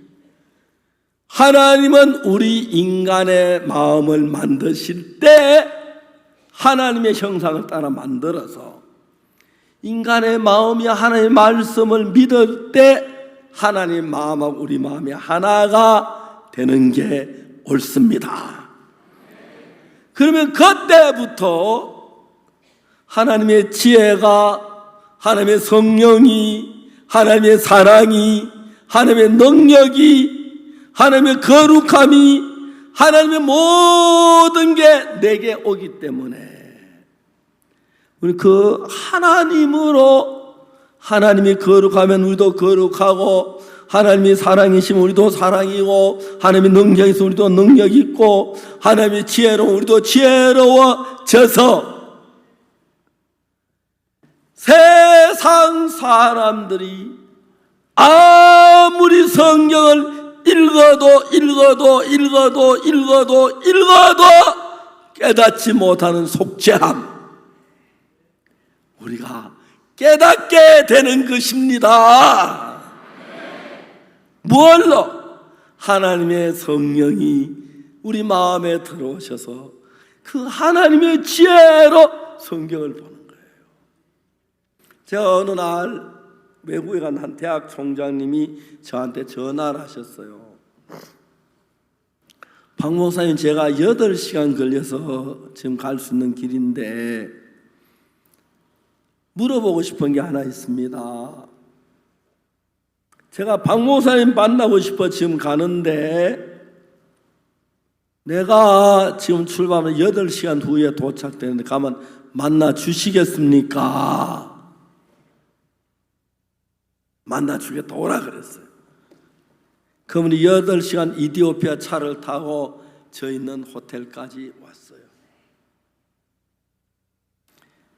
하나님은 우리 인간의 마음을 만드실 때 하나님의 형상을 따라 만들어서 인간의 마음이 하나님의 말씀을 믿을 때 하나님의 마음하고 우리 마음이 하나가 되는 게 옳습니다. 그러면 그때부터 하나님의 지혜가, 하나님의 성령이, 하나님의 사랑이, 하나님의 능력이, 하나님의 거룩함이, 하나님의 모든 게 내게 오기 때문에 우리 그 하나님으로, 하나님이 거룩하면 우리도 거룩하고, 하나님이 사랑이시면 우리도 사랑이고, 하나님의 능력이 있으면 우리도 능력이 있고, 하나님의 지혜로 우리도 지혜로워져서 세상 사람들이 아무리 성경을 읽어도 깨닫지 못하는 속죄함, 우리가 깨닫게 되는 것입니다. 뭘로? 하나님의 성령이 우리 마음에 들어오셔서 그 하나님의 지혜로 성경을 보는 거예요. 제가 어느 날 외국에 간 한 대학 총장님이 저한테 전화를 하셨어요. 박 목사님, 제가 8시간 걸려서 지금 갈 수 있는 길인데 물어보고 싶은 게 하나 있습니다. 제가 박 목사님 만나고 싶어 지금 가는데 내가 지금 출발하면 8시간 후에 도착되는데 가면 만나 주시겠습니까? 만나 주겠다 오라 그랬어요. 그분이 8시간 이디오피아 차를 타고 저 있는 호텔까지 왔어요.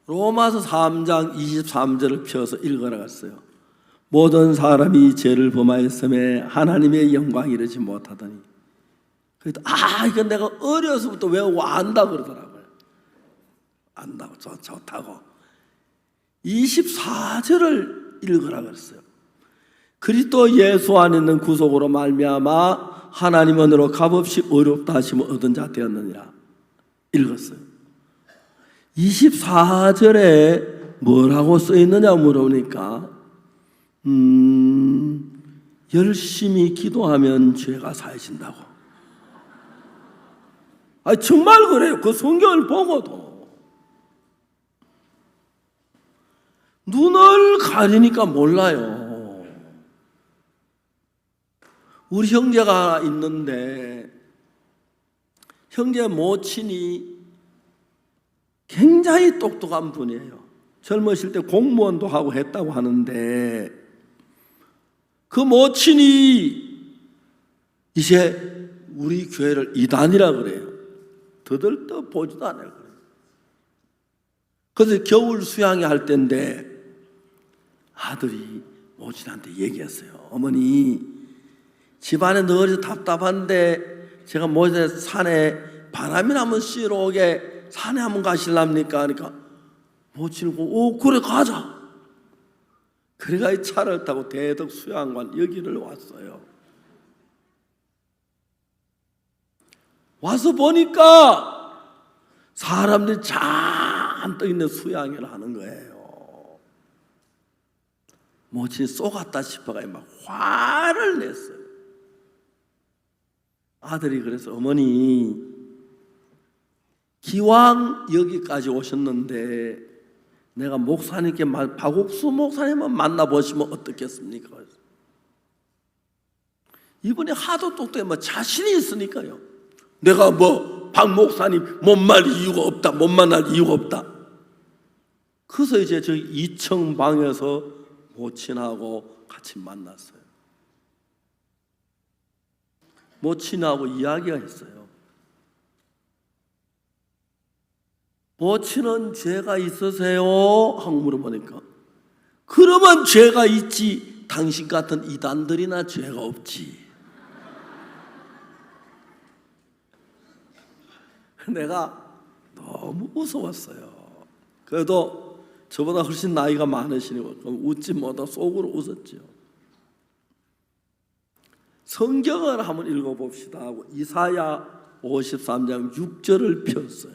로마서 3장 23절을 펴서 읽어라 갔어요. 모든 사람이 죄를 범하였음에 하나님의 영광 이르지 못하더니, 그래도 이건 내가 어려서부터 외우고 안다 그러더라고요. 안다고 좋다고. 24절을 읽으라 그랬어요. 그리스도 예수 안에 있는 구속으로 말미암아 하나님 은혜로 값없이 어렵다 하시면 얻은 자 되었느니라 읽었어요. 24절에 뭐라고 써 있느냐 물어보니까 열심히 기도하면 죄가 사해진다고. 정말 그래요. 그 성경을 보고도 눈을 가리니까 몰라요. 우리 형제가 있는데 형제 모친이 굉장히 똑똑한 분이에요. 젊으실 때 공무원도 하고 했다고 하는데 그 모친이 이제 우리 교회를 이단이라 그래요. 더들떠 보지도 않아요. 그래서 겨울 수양회 할 때인데 아들이 모친한테 얘기했어요. 어머니, 집안에 늘 답답한데 제가 모친 산에 바람이나 한번 쐬러 오게 산에 한번 가실랍니까? 그러니까 모친이 그래 가자. 그래가 이 차를 타고 대덕 수양관 여기를 왔어요. 와서 보니까 사람들이 잔뜩 있는 수양회를 하는 거예요. 모친이 쏘갔다 싶어가 막 화를 냈어요. 아들이 그래서 어머니, 기왕 여기까지 오셨는데 내가 목사님께 박옥수 목사님만 만나보시면 어떻겠습니까? 이분이 하도 똑똑해 자신이 있으니까요. 내가 박 목사님 못 만날 이유가 없다. 그래서 이제 저기 2층 방에서 모친하고 같이 만났어요. 모친하고 이야기가 있어요. 모친은 죄가 있으세요? 하고 물어보니까 그러면 죄가 있지 당신 같은 이단들이나 죄가 없지. 내가 너무 무서웠어요. 그래도 저보다 훨씬 나이가 많으시니까 웃지 못하고 속으로 웃었죠. 성경을 한번 읽어봅시다 하고 이사야 53장 6절을 폈어요.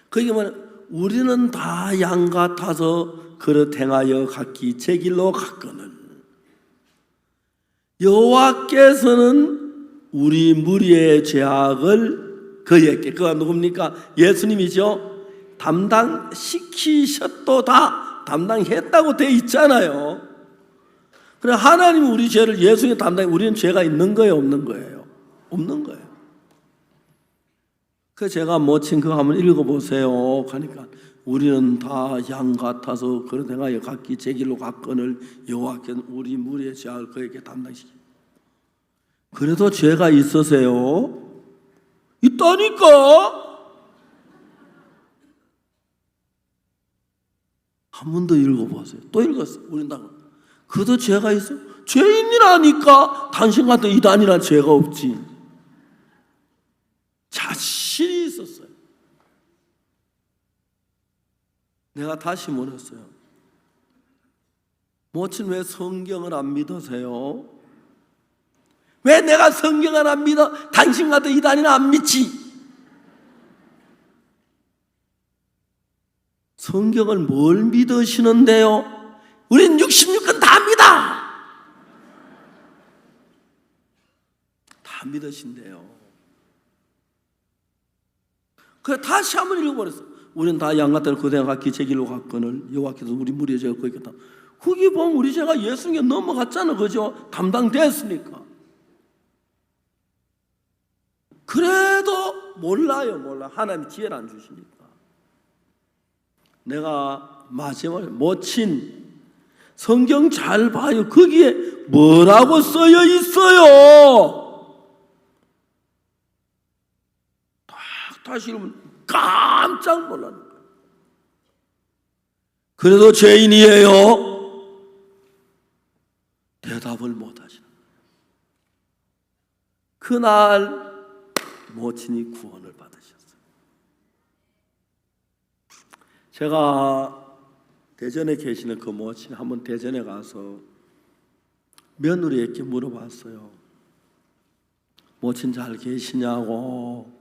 거기 보면 우리는 다 양 같아서 그릇 행하여 각기 제 길로 갔거늘 여호와께서는 우리 무리의 죄악을 그에게, 그가 누굽니까? 예수님이죠. 담당시키셨도다. 담당했다고 돼 있잖아요. 그래 하나님이 우리 죄를 예수님이 담당해. 우리는 죄가 있는 거예요, 없는 거예요? 없는 거예요. 그래서 제가 모친 그거 한번 읽어보세요 하니까 우리는 다 양 같아서 그릇 행하여 각기 제 길로 갔거늘 여호와께는 우리 무리의 죄악을 그에게 담당시키. 그래도 죄가 있으세요? 있다니까. 한 번 더 읽어보세요. 또 읽었어요. 우린 다 그래도 죄가 있어요? 죄인이라니까. 당신 같은 이단이란 죄가 없지. 자신이 있었어요. 내가 다시 물었어요. 모친 왜 성경을 안 믿으세요? 왜 내가 성경을 안 믿어? 당신 같은 이단이나 안 믿지? 성경을 뭘 믿으시는데요? 우린 66권 다 믿어! 다 믿으신대요. 그래 다시 한번 읽어버렸어. 우리는 다 양같은 그대와 같이 제 길로 갔거늘 여호와께서 우리 무리의 죄가 거기겠다. 거기 보면 우리 죄가 예수님께 넘어갔잖아. 그죠? 담당됐으니까. 그래도 몰라. 하나님이 기회를 안 주시니까. 내가 마지막에 모친 성경 잘 봐요. 거기에 뭐라고 써여 있어요? 다시 읽으면 깜짝 놀라는 거예요. 그래도 죄인이에요? 대답을 못 하시는 거예요. 그날 모친이 구원을 받으셨어요. 제가 대전에 계시는 그 모친 한번 대전에 가서 며느리에게 물어봤어요. 모친 잘 계시냐고.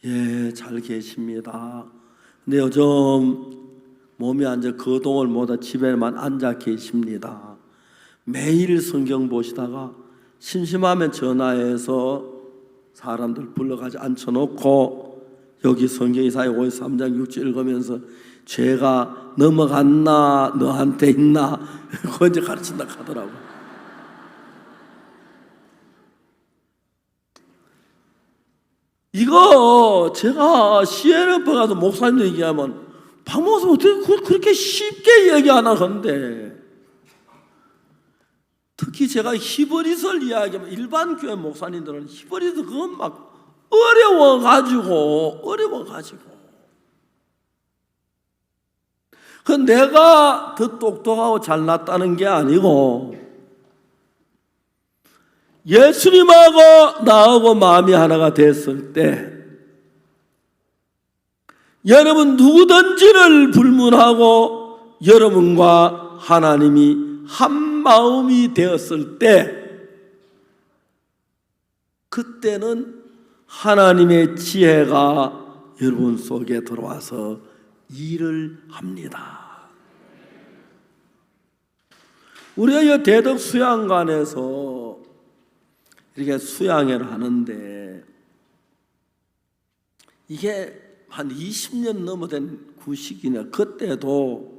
예, 잘 계십니다. 근데 요즘 몸이 앉아 거동을 못하 집에만 앉아 계십니다. 매일 성경 보시다가 심심하면 전화해서 사람들 불러가지 앉혀놓고 여기 성경 이사야 53장 6절 읽으면서 죄가 넘어갔나 너한테 있나 그거 이제 가르친다 하더라고. 이거 제가 CNF 가서 목사님들 얘기하면 박목사 어떻게 그렇게 쉽게 얘기하나 건데, 특히 제가 히브리서를 이야기하면 일반 교회 목사님들은 히브리서 그건 막 어려워가지고 그 내가 더 똑똑하고 잘났다는 게 아니고 예수님하고 나하고 마음이 하나가 됐을 때 여러분 누구든지를 불문하고 여러분과 하나님이 한 마음이 되었을 때 그때는 하나님의 지혜가 여러분 속에 들어와서 일을 합니다. 우리가 이 대덕 수양관에서 이렇게 수양회를 하는데 이게 한 20년 넘어된 구식이네. 그때도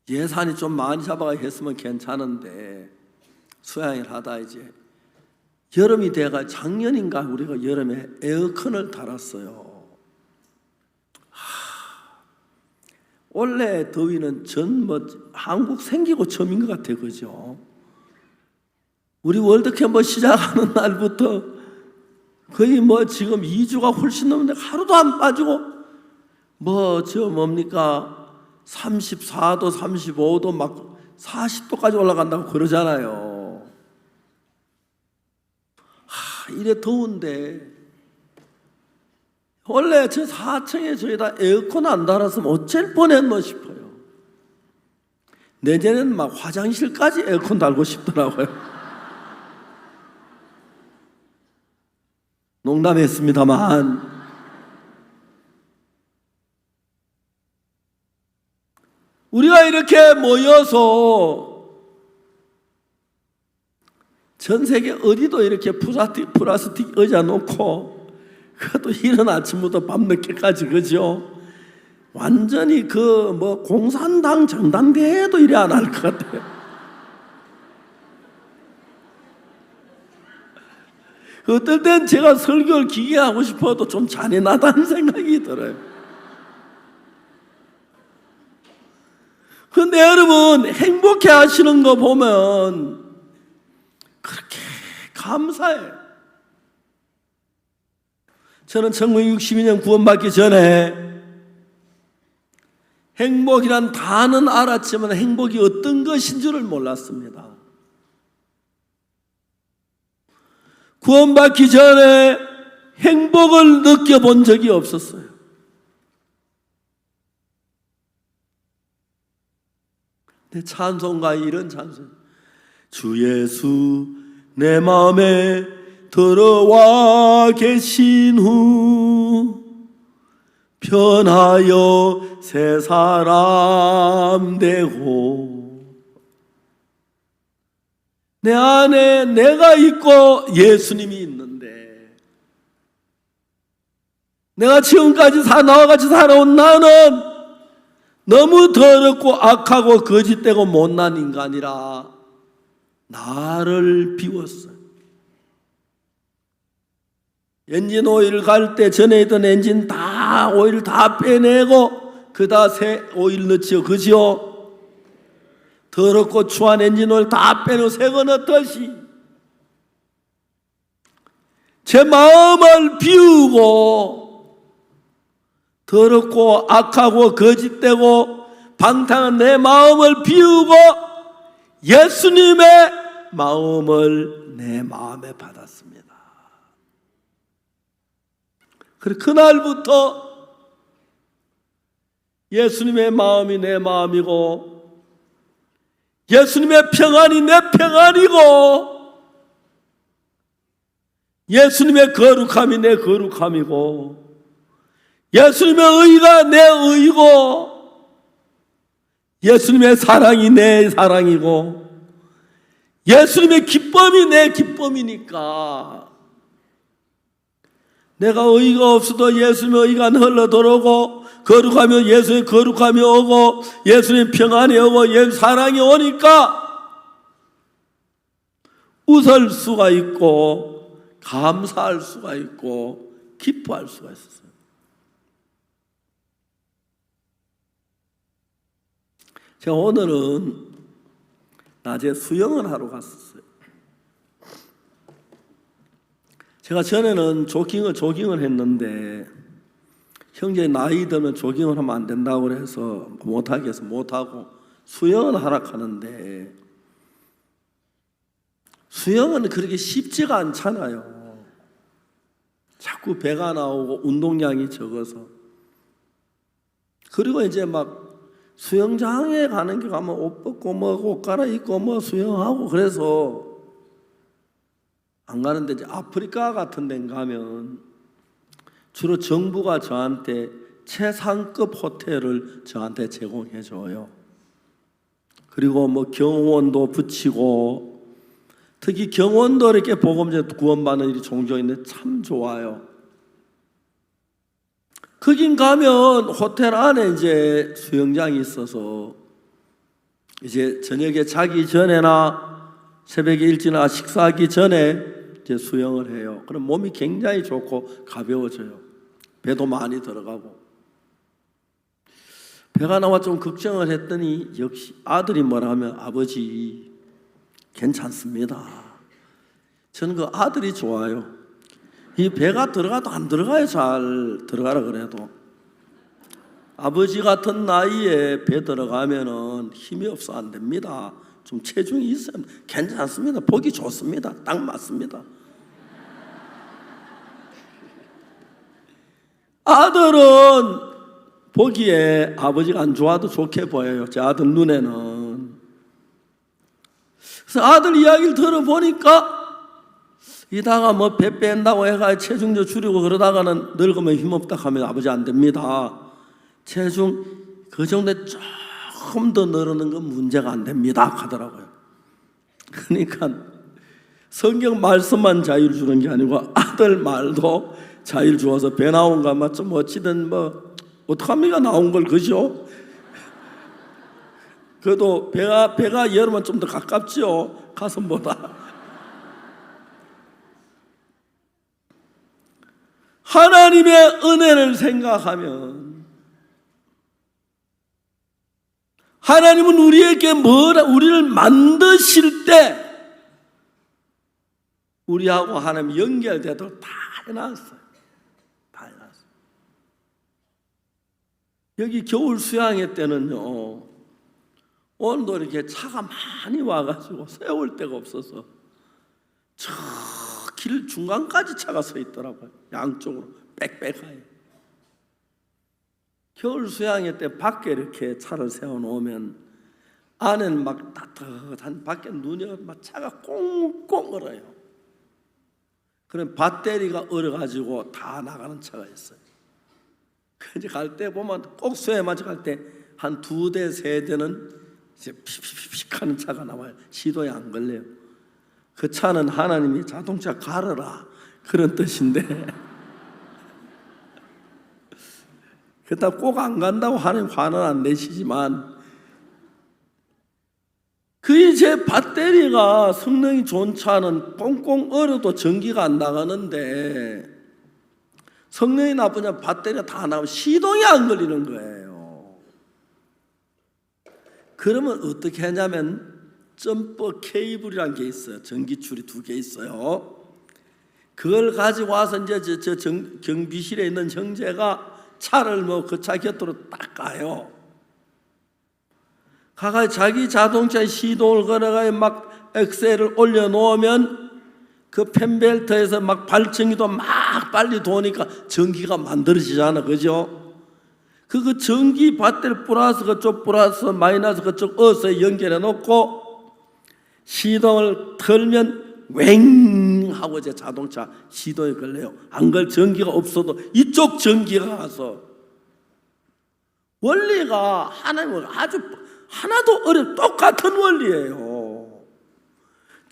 예산이 좀 많이 잡아가 했으면 괜찮은데 수양회를 하다 이제 여름이 돼가 작년인가 우리가 여름에 에어컨을 달았어요. 원래 더위는 한국 생기고 처음인 것 같아요. 그죠? 우리 월드캠프 시작하는 날부터 거의 지금 2주가 훨씬 넘는데 하루도 안 빠지고 뭡니까 34도 35도 막 40도까지 올라간다고 그러잖아요. 이래 더운데 원래 저 4층에 저희다 에어컨 안 달았으면 어쩔 뻔했나 싶어요. 내년에는 막 화장실까지 에어컨 달고 싶더라고요. 농담했습니다만 우리가 이렇게 모여서 전 세계 어디도 이렇게 플라스틱 의자 놓고 그것도 이른 아침부터 밤늦게까지 그죠? 완전히 공산당 정당대회도 이래 안 할 것 같아요. 어떨 땐 제가 설교를 기게 하고 싶어도 좀 잔인하다는 생각이 들어요. 근데 여러분 행복해 하시는 거 보면 그렇게 감사해요. 저는 1962년 구원받기 전에 행복이란 단어는 알았지만 행복이 어떤 것인 줄을 몰랐습니다. 구원받기 전에 행복을 느껴본 적이 없었어요. 내 찬송가에 이런 찬송, 주 예수 내 마음에 들어와 계신 후 변하여 새 사람 되고 내 안에 내가 있고 예수님이 있는데 내가 지금까지 나와 같이 살아온 나는 너무 더럽고 악하고 거짓되고 못난 인간이라 나를 비웠어요. 엔진 오일 갈 때 전에 있던 엔진 오일 다 빼내고 그다 새 오일 넣지요. 그죠? 더럽고 추한 엔진 오일 다 빼내고 새 거 넣듯이 제 마음을 비우고 더럽고 악하고 거짓되고 방탕한 내 마음을 비우고 예수님의 마음을 내 마음에 받았습니다. 그래 그날부터 예수님의 마음이 내 마음이고 예수님의 평안이 내 평안이고 예수님의 거룩함이 내 거룩함이고 예수님의 의가 내 의고 예수님의 사랑이 내 사랑이고 예수님의 기쁨이 내 기쁨이니까 내가 의의가 없어도 예수님의 의의가 흘러 들어오고 거룩하며 예수의 거룩함이 오고 예수님의 평안이 오고 예수의 사랑이 오니까 웃을 수가 있고 감사할 수가 있고 기뻐할 수가 있었어요. 제가 오늘은 낮에 수영을 하러 갔었어요. 제가 전에는 조깅을 했는데 형제 나이 들면 조깅을 하면 안 된다고 그래서 못하게 해서 못하고 수영을 하러 가는데 수영은 그렇게 쉽지가 않잖아요. 자꾸 배가 나오고 운동량이 적어서. 그리고 이제 막 수영장에 가는 게 가면 옷 벗고 뭐 옷 갈아입고 뭐 수영하고 그래서 안 가는데 이제 아프리카 같은 데 가면 주로 정부가 저한테 최상급 호텔을 저한테 제공해 줘요. 그리고 뭐 경호원도 붙이고 특히 경호원도 이렇게 보금제 구원받는 일이 종종 있는데 참 좋아요. 거긴 가면 호텔 안에 이제 수영장이 있어서 이제 저녁에 자기 전에나 새벽에 일찍나 식사하기 전에 이제 수영을 해요. 그럼 몸이 굉장히 좋고 가벼워져요. 배도 많이 들어가고. 배가 나와 좀 걱정을 했더니 역시 아들이 뭐라 하면 아버지 괜찮습니다. 저는 그 아들이 좋아요. 이 배가 들어가도 안 들어가요. 잘 들어가라 그래도. 아버지 같은 나이에 배 들어가면은 힘이 없어 안 됩니다. 좀 체중이 있으면 괜찮습니다. 보기 좋습니다. 딱 맞습니다. 아들은 보기에 아버지가 안 좋아도 좋게 보여요. 제 아들 눈에는. 그래서 아들 이야기를 들어보니까 이다가 뭐 배 뺀다고 해가 체중도 줄이고 그러다가는 늙으면 힘없다 하면 아버지 안 됩니다. 체중 그 정도에 조금 더 늘어는 건 문제가 안 됩니다 하더라고요. 그러니까 성경 말씀만 자유를 주는 게 아니고 아들 말도 자유를 주어서 배 나온 거 맞죠? 뭐 어찌든 뭐 어떡합니까 나온 걸 그죠? 그래도 배가 여름은 좀 더 가깝죠 가슴보다. 하나님의 은혜를 생각하면 하나님은 우리에게 우리를 만드실 때 우리하고 하나님 연결되도록 다 해놨어요. 다 해놨어요. 여기 겨울 수양회 때는요 오늘도 이렇게 차가 많이 와가지고 세울 데가 없어서 저 길 중간까지 차가 서 있더라고요. 양쪽으로 빽빽하게. 겨울 수양회 때 밖에 이렇게 차를 세워놓으면 안에는 막 따뜻한 밖에 눈이 막 차가 꽁꽁 얼어요. 그럼 배터리가 얼어가지고 다 나가는 차가 있어요. 이제 갈 때 보면 꼭 수양회만 갈 때 한 2대, 3대는 이제 피피피피 하는 차가 나와요. 시도에 안 걸려요. 그 차는 하나님이 자동차 갈아라 그런 뜻인데 그렇다고 꼭 안 간다고 하나님 화는 안 내시지만 그 이제 배터리가 성능이 좋은 차는 꽁꽁 얼어도 전기가 안 나가는데 성능이 나쁘냐 배터리가 다 나오면 시동이 안 걸리는 거예요. 그러면 어떻게 하냐면 점퍼 케이블이라는 게 있어요. 전기줄이 2개 있어요. 그걸 가지고 와서 이제 저 경비실에 있는 형제가 차를 뭐 그 차 곁으로 딱 가요. 가가 자기 자동차에 시동을 걸어가요. 막 엑셀을 올려놓으면 그 펜벨트에서 막 발전기도 막 빨리 도니까 전기가 만들어지잖아, 그죠? 그 전기 배터리 플러스 그쪽 플러스 마이너스 그쪽 어서 연결해 놓고 시동을 틀면 웽 하고 이제 자동차 시동이 걸려요. 안 걸 전기가 없어도 이쪽 전기가 가서 원리가 하나님은 아주 하나도 똑같은 원리예요.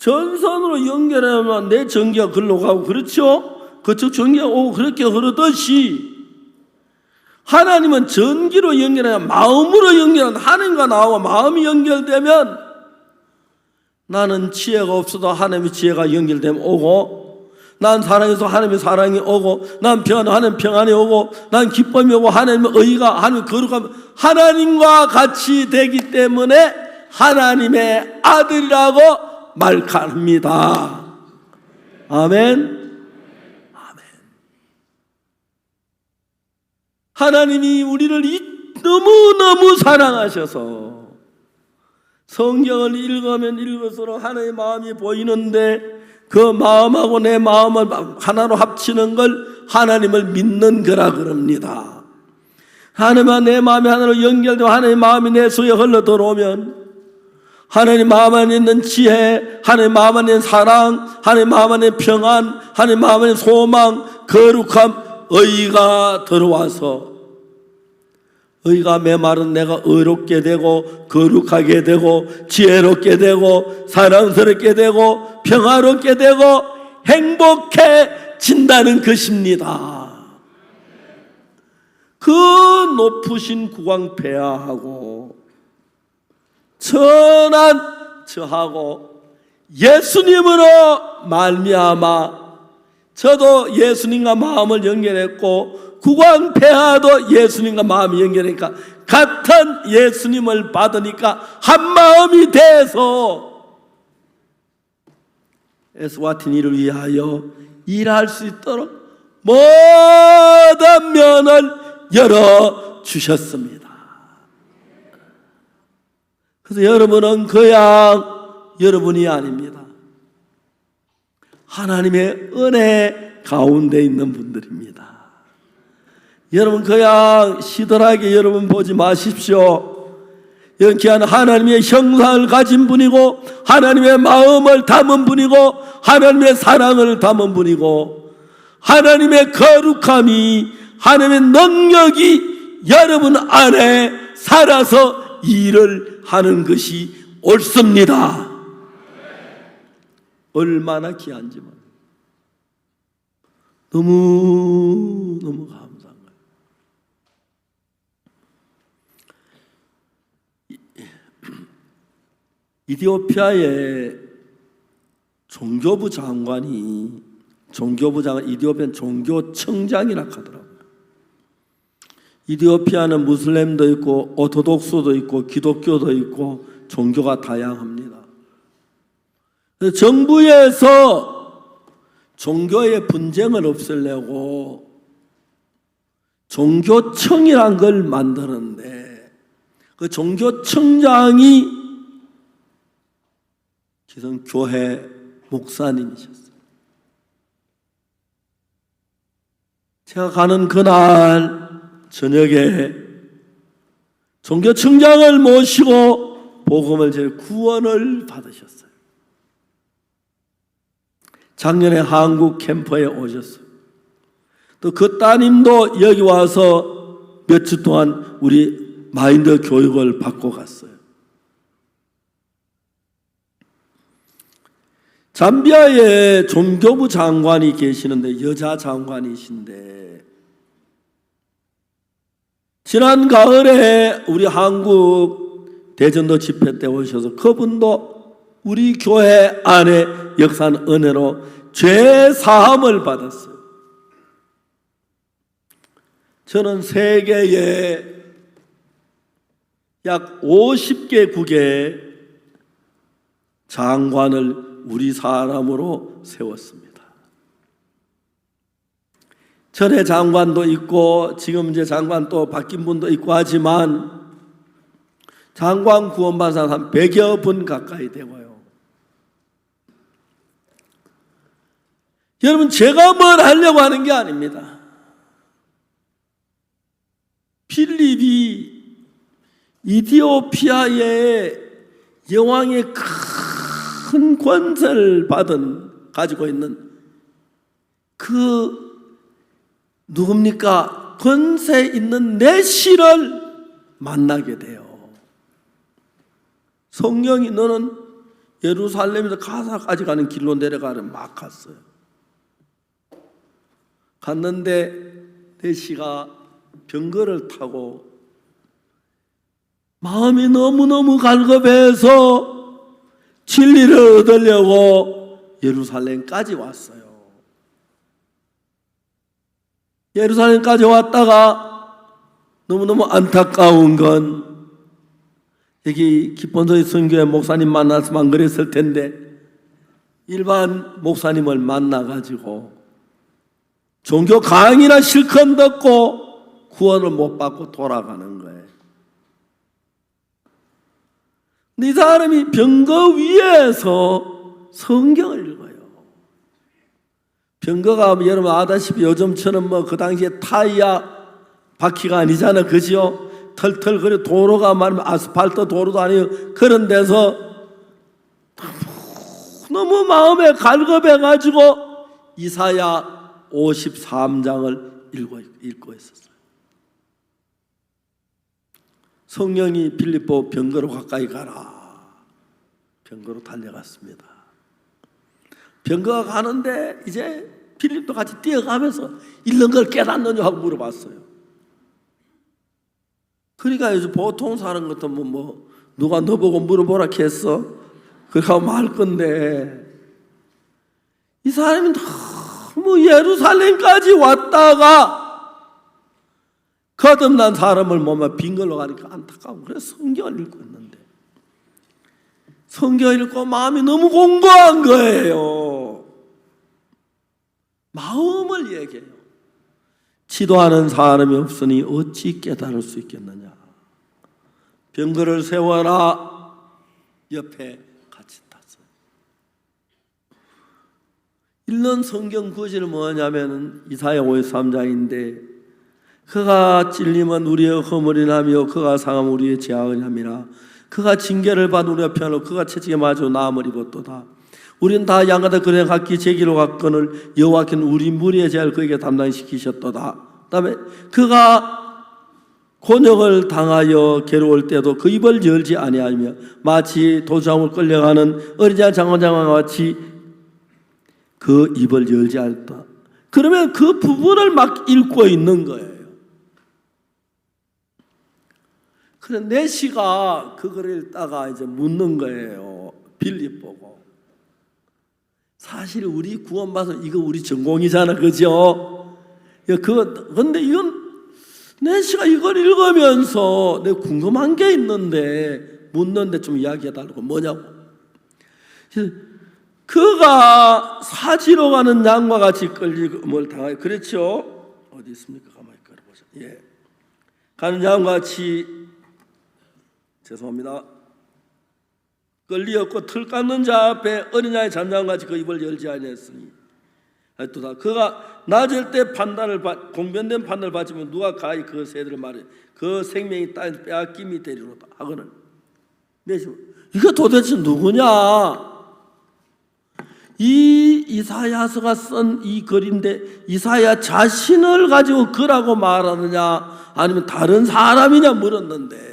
전선으로 연결하면 내 전기가 글로 가고, 그렇죠? 그쪽 전기가 오고 그렇게 흐르듯이 하나님은 전기로 연결하냐 마음으로 연결하는, 하나님과 나와 마음이 연결되면 나는 지혜가 없어도 하나님의 지혜가 연결되면 오고, 난 사랑해서 하나님의 사랑이 오고, 난 평안해 하나님의 평안이 오고, 난 기쁨이 오고, 하나님의 의가, 하나님의 거룩함, 하나님과 같이 되기 때문에 하나님의 아들이라고 말합니다. 아멘. 하나님이 우리를 너무너무 사랑하셔서 성경을 읽으면 읽을수록 하나님의 마음이 보이는데, 그 마음하고 내 마음을 하나로 합치는 걸 하나님을 믿는 거라 그럽니다. 하나님과 내 마음이 하나로 연결되고 하나님의 마음이 내 속에 흘러 들어오면 하나님 마음 안에 있는 지혜, 하나님 마음 안에 있는 사랑, 하나님 마음 안에 있는 평안, 하나님 마음 안에 있는 소망, 거룩함, 의가 들어와서 의가 메마른 내가 의롭게 되고 거룩하게 되고 지혜롭게 되고 사랑스럽게 되고 평화롭게 되고 행복해진다는 것입니다. 그 높으신 구광폐하하고 천한 저하고 예수님으로 말미암아 저도 예수님과 마음을 연결했고, 구광폐하도 예수님과 마음이 연결하니까 같은 예수님을 받으니까 한 마음이 돼서 에스와티니를 위하여 일할 수 있도록 모든 면을 열어주셨습니다. 그래서 여러분은 그냥 여러분이 아닙니다. 하나님의 은혜 가운데 있는 분들입니다. 여러분 그냥 시들하게 여러분 보지 마십시오. 여러분 귀한 하나님의 형상을 가진 분이고, 하나님의 마음을 담은 분이고, 하나님의 사랑을 담은 분이고, 하나님의 거룩함이, 하나님의 능력이 여러분 안에 살아서 일을 하는 것이 옳습니다. 얼마나 귀한지 너무 감사한 거예요. 이디오피아의 종교부 장관이, 이디오피아는 종교청장이라 하더라고요. 이디오피아는 무슬림도 있고 오토독스도 있고 기독교도 있고 종교가 다양합니다. 정부에서 종교의 분쟁을 없애려고 종교청이란 걸 만드는데, 그 종교청장이 기성교회 목사님이셨어요. 제가 가는 그날 저녁에 종교청장을 모시고 복음을 전해 구원을 받으셨어요. 작년에 한국 캠프에 오셨어요. 또 그 따님도 여기 와서 몇 주 동안 우리 마인드 교육을 받고 갔어요. 잠비아에 종교부 장관이 계시는데, 여자 장관이신데, 지난 가을에 우리 한국 대전도 집회 때 오셔서 그분도 우리 교회 안에 역사한 은혜로 죄 사함을 받았어요. 저는 세계에 약 50개국의 장관을 우리 사람으로 세웠습니다. 전에 장관도 있고 지금 이제 장관 또 바뀐 분도 있고 하지만 장관 구원받은 사람 한 100여 분 가까이 되고요. 여러분, 제가 뭘 하려고 하는 게 아닙니다. 필립이 이디오피아의 여왕의 큰 권세를 가지고 있는 그 누굽니까? 권세 있는 내시를 만나게 돼요. 성령이 너는 예루살렘에서 가사까지 가는 길로 내려가는 막 갔어요. 갔는데 내시가 병거를 타고 마음이 너무너무 갈급해서 진리를 얻으려고 예루살렘까지 왔어요. 예루살렘까지 왔다가 너무너무 안타까운 건 여기 기본소리 선교회 목사님 만났으면 안 그랬을 텐데 일반 목사님을 만나가지고 종교 강의나 실컷 듣고 구원을 못 받고 돌아가는 거예요. 근데 이 사람이 병거 위에서 성경을 읽어요. 병거가 여러분 아다시피 요즘처럼 뭐 그 당시에 타이야 바퀴가 아니잖아, 그죠? 털털거려 도로가 말하면 아스팔트 도로도 아니고 그런 데서 너무 마음에 갈급해가지고 이사야 53장을 읽고 있었어요. 성령이 빌립보 병거로 가까이 가라. 병거로 달려갔습니다. 병거가 가는데 이제 빌립도 같이 뛰어가면서 읽는 걸 깨닫느냐 하고 물어봤어요. 그러니까 요즘 보통 사람 같으면 뭐 누가 너보고 물어보라 했어? 그렇게 하고 말 건데 이 사람이 너무 예루살렘까지 왔다가 거듭난 사람을 보면 빈 걸로 가니까 안타까워. 그래서 성경을 읽고 있는데 성경을 읽고 마음이 너무 공고한 거예요. 마음을 얘기해요. 지도하는 사람이 없으니 어찌 깨달을 수 있겠느냐. 병거를 세워라. 옆에 같이 탔어요. 읽는 성경 구절은 뭐냐면 이사야 53장인데 그가 찔림은 우리의 허물이라며 그가 상함은 우리의 죄악이라미라. 그가 징계를 받은 우리의 편으로 그가 채찍에 맞아 나음을 입었도다. 우리는 다 양가다 그네 각기 제기로 갔거늘 여호와께는 우리 무리의 죄를 그에게 담당시키셨도다. 그다음에 그가 곤욕을 당하여 괴로울 때도 그 입을 열지 아니하며 마치 도주함을 끌려가는 어린자 장관장과 같이 그 입을 열지 않았다. 그러면 그 부분을 막 읽고 있는 거예요. 그래 내시가 그거를 읽다가 이제 묻는 거예요. 빌립 보고. 사실 우리 구원받아서 이거 우리 전공이잖아, 그죠? 근데 이건 내시가 이걸 읽으면서 내가 궁금한 게 있는데 묻는데 좀 이야기해달라고. 뭐냐고. 그가 사지로 가는 양과 같이 끌림을 당하여. 그렇죠? 어디 있습니까? 가만히 끌어보자. 예. 가는 양과 같이 죄송합니다. 끌리었고 틀 깎는 자 앞에 어린 양의 잠잠같이 그 입을 열지 아니했으니 또다 그가 낮을 때 판단을 공변된 판단을 받지면 누가 가히 그 세대를 말해 그 생명이 땅에서 빼앗김이 되리로다 하거늘. 이거 도대체 누구냐? 이 이사야서가 쓴 이 글인데 이사야 자신을 가지고 그라고 말하느냐 아니면 다른 사람이냐 물었는데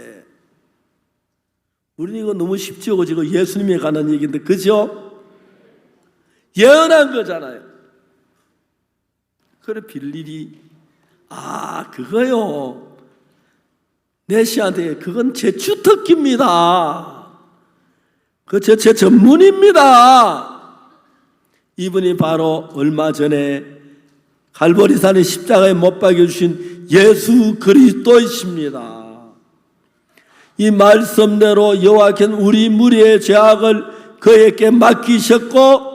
우리는 이거 너무 쉽죠. 지금 예수님에 관한 얘기인데 그죠? 예언한 거잖아요. 그래 빌립이 그거요. 내시한테 그건 제 주특기입니다. 제 전문입니다. 이분이 바로 얼마 전에 갈보리산의 십자가에 못 박여주신 예수 그리스도이십니다. 이 말씀대로 여호와께는 우리 무리의 죄악을 그에게 맡기셨고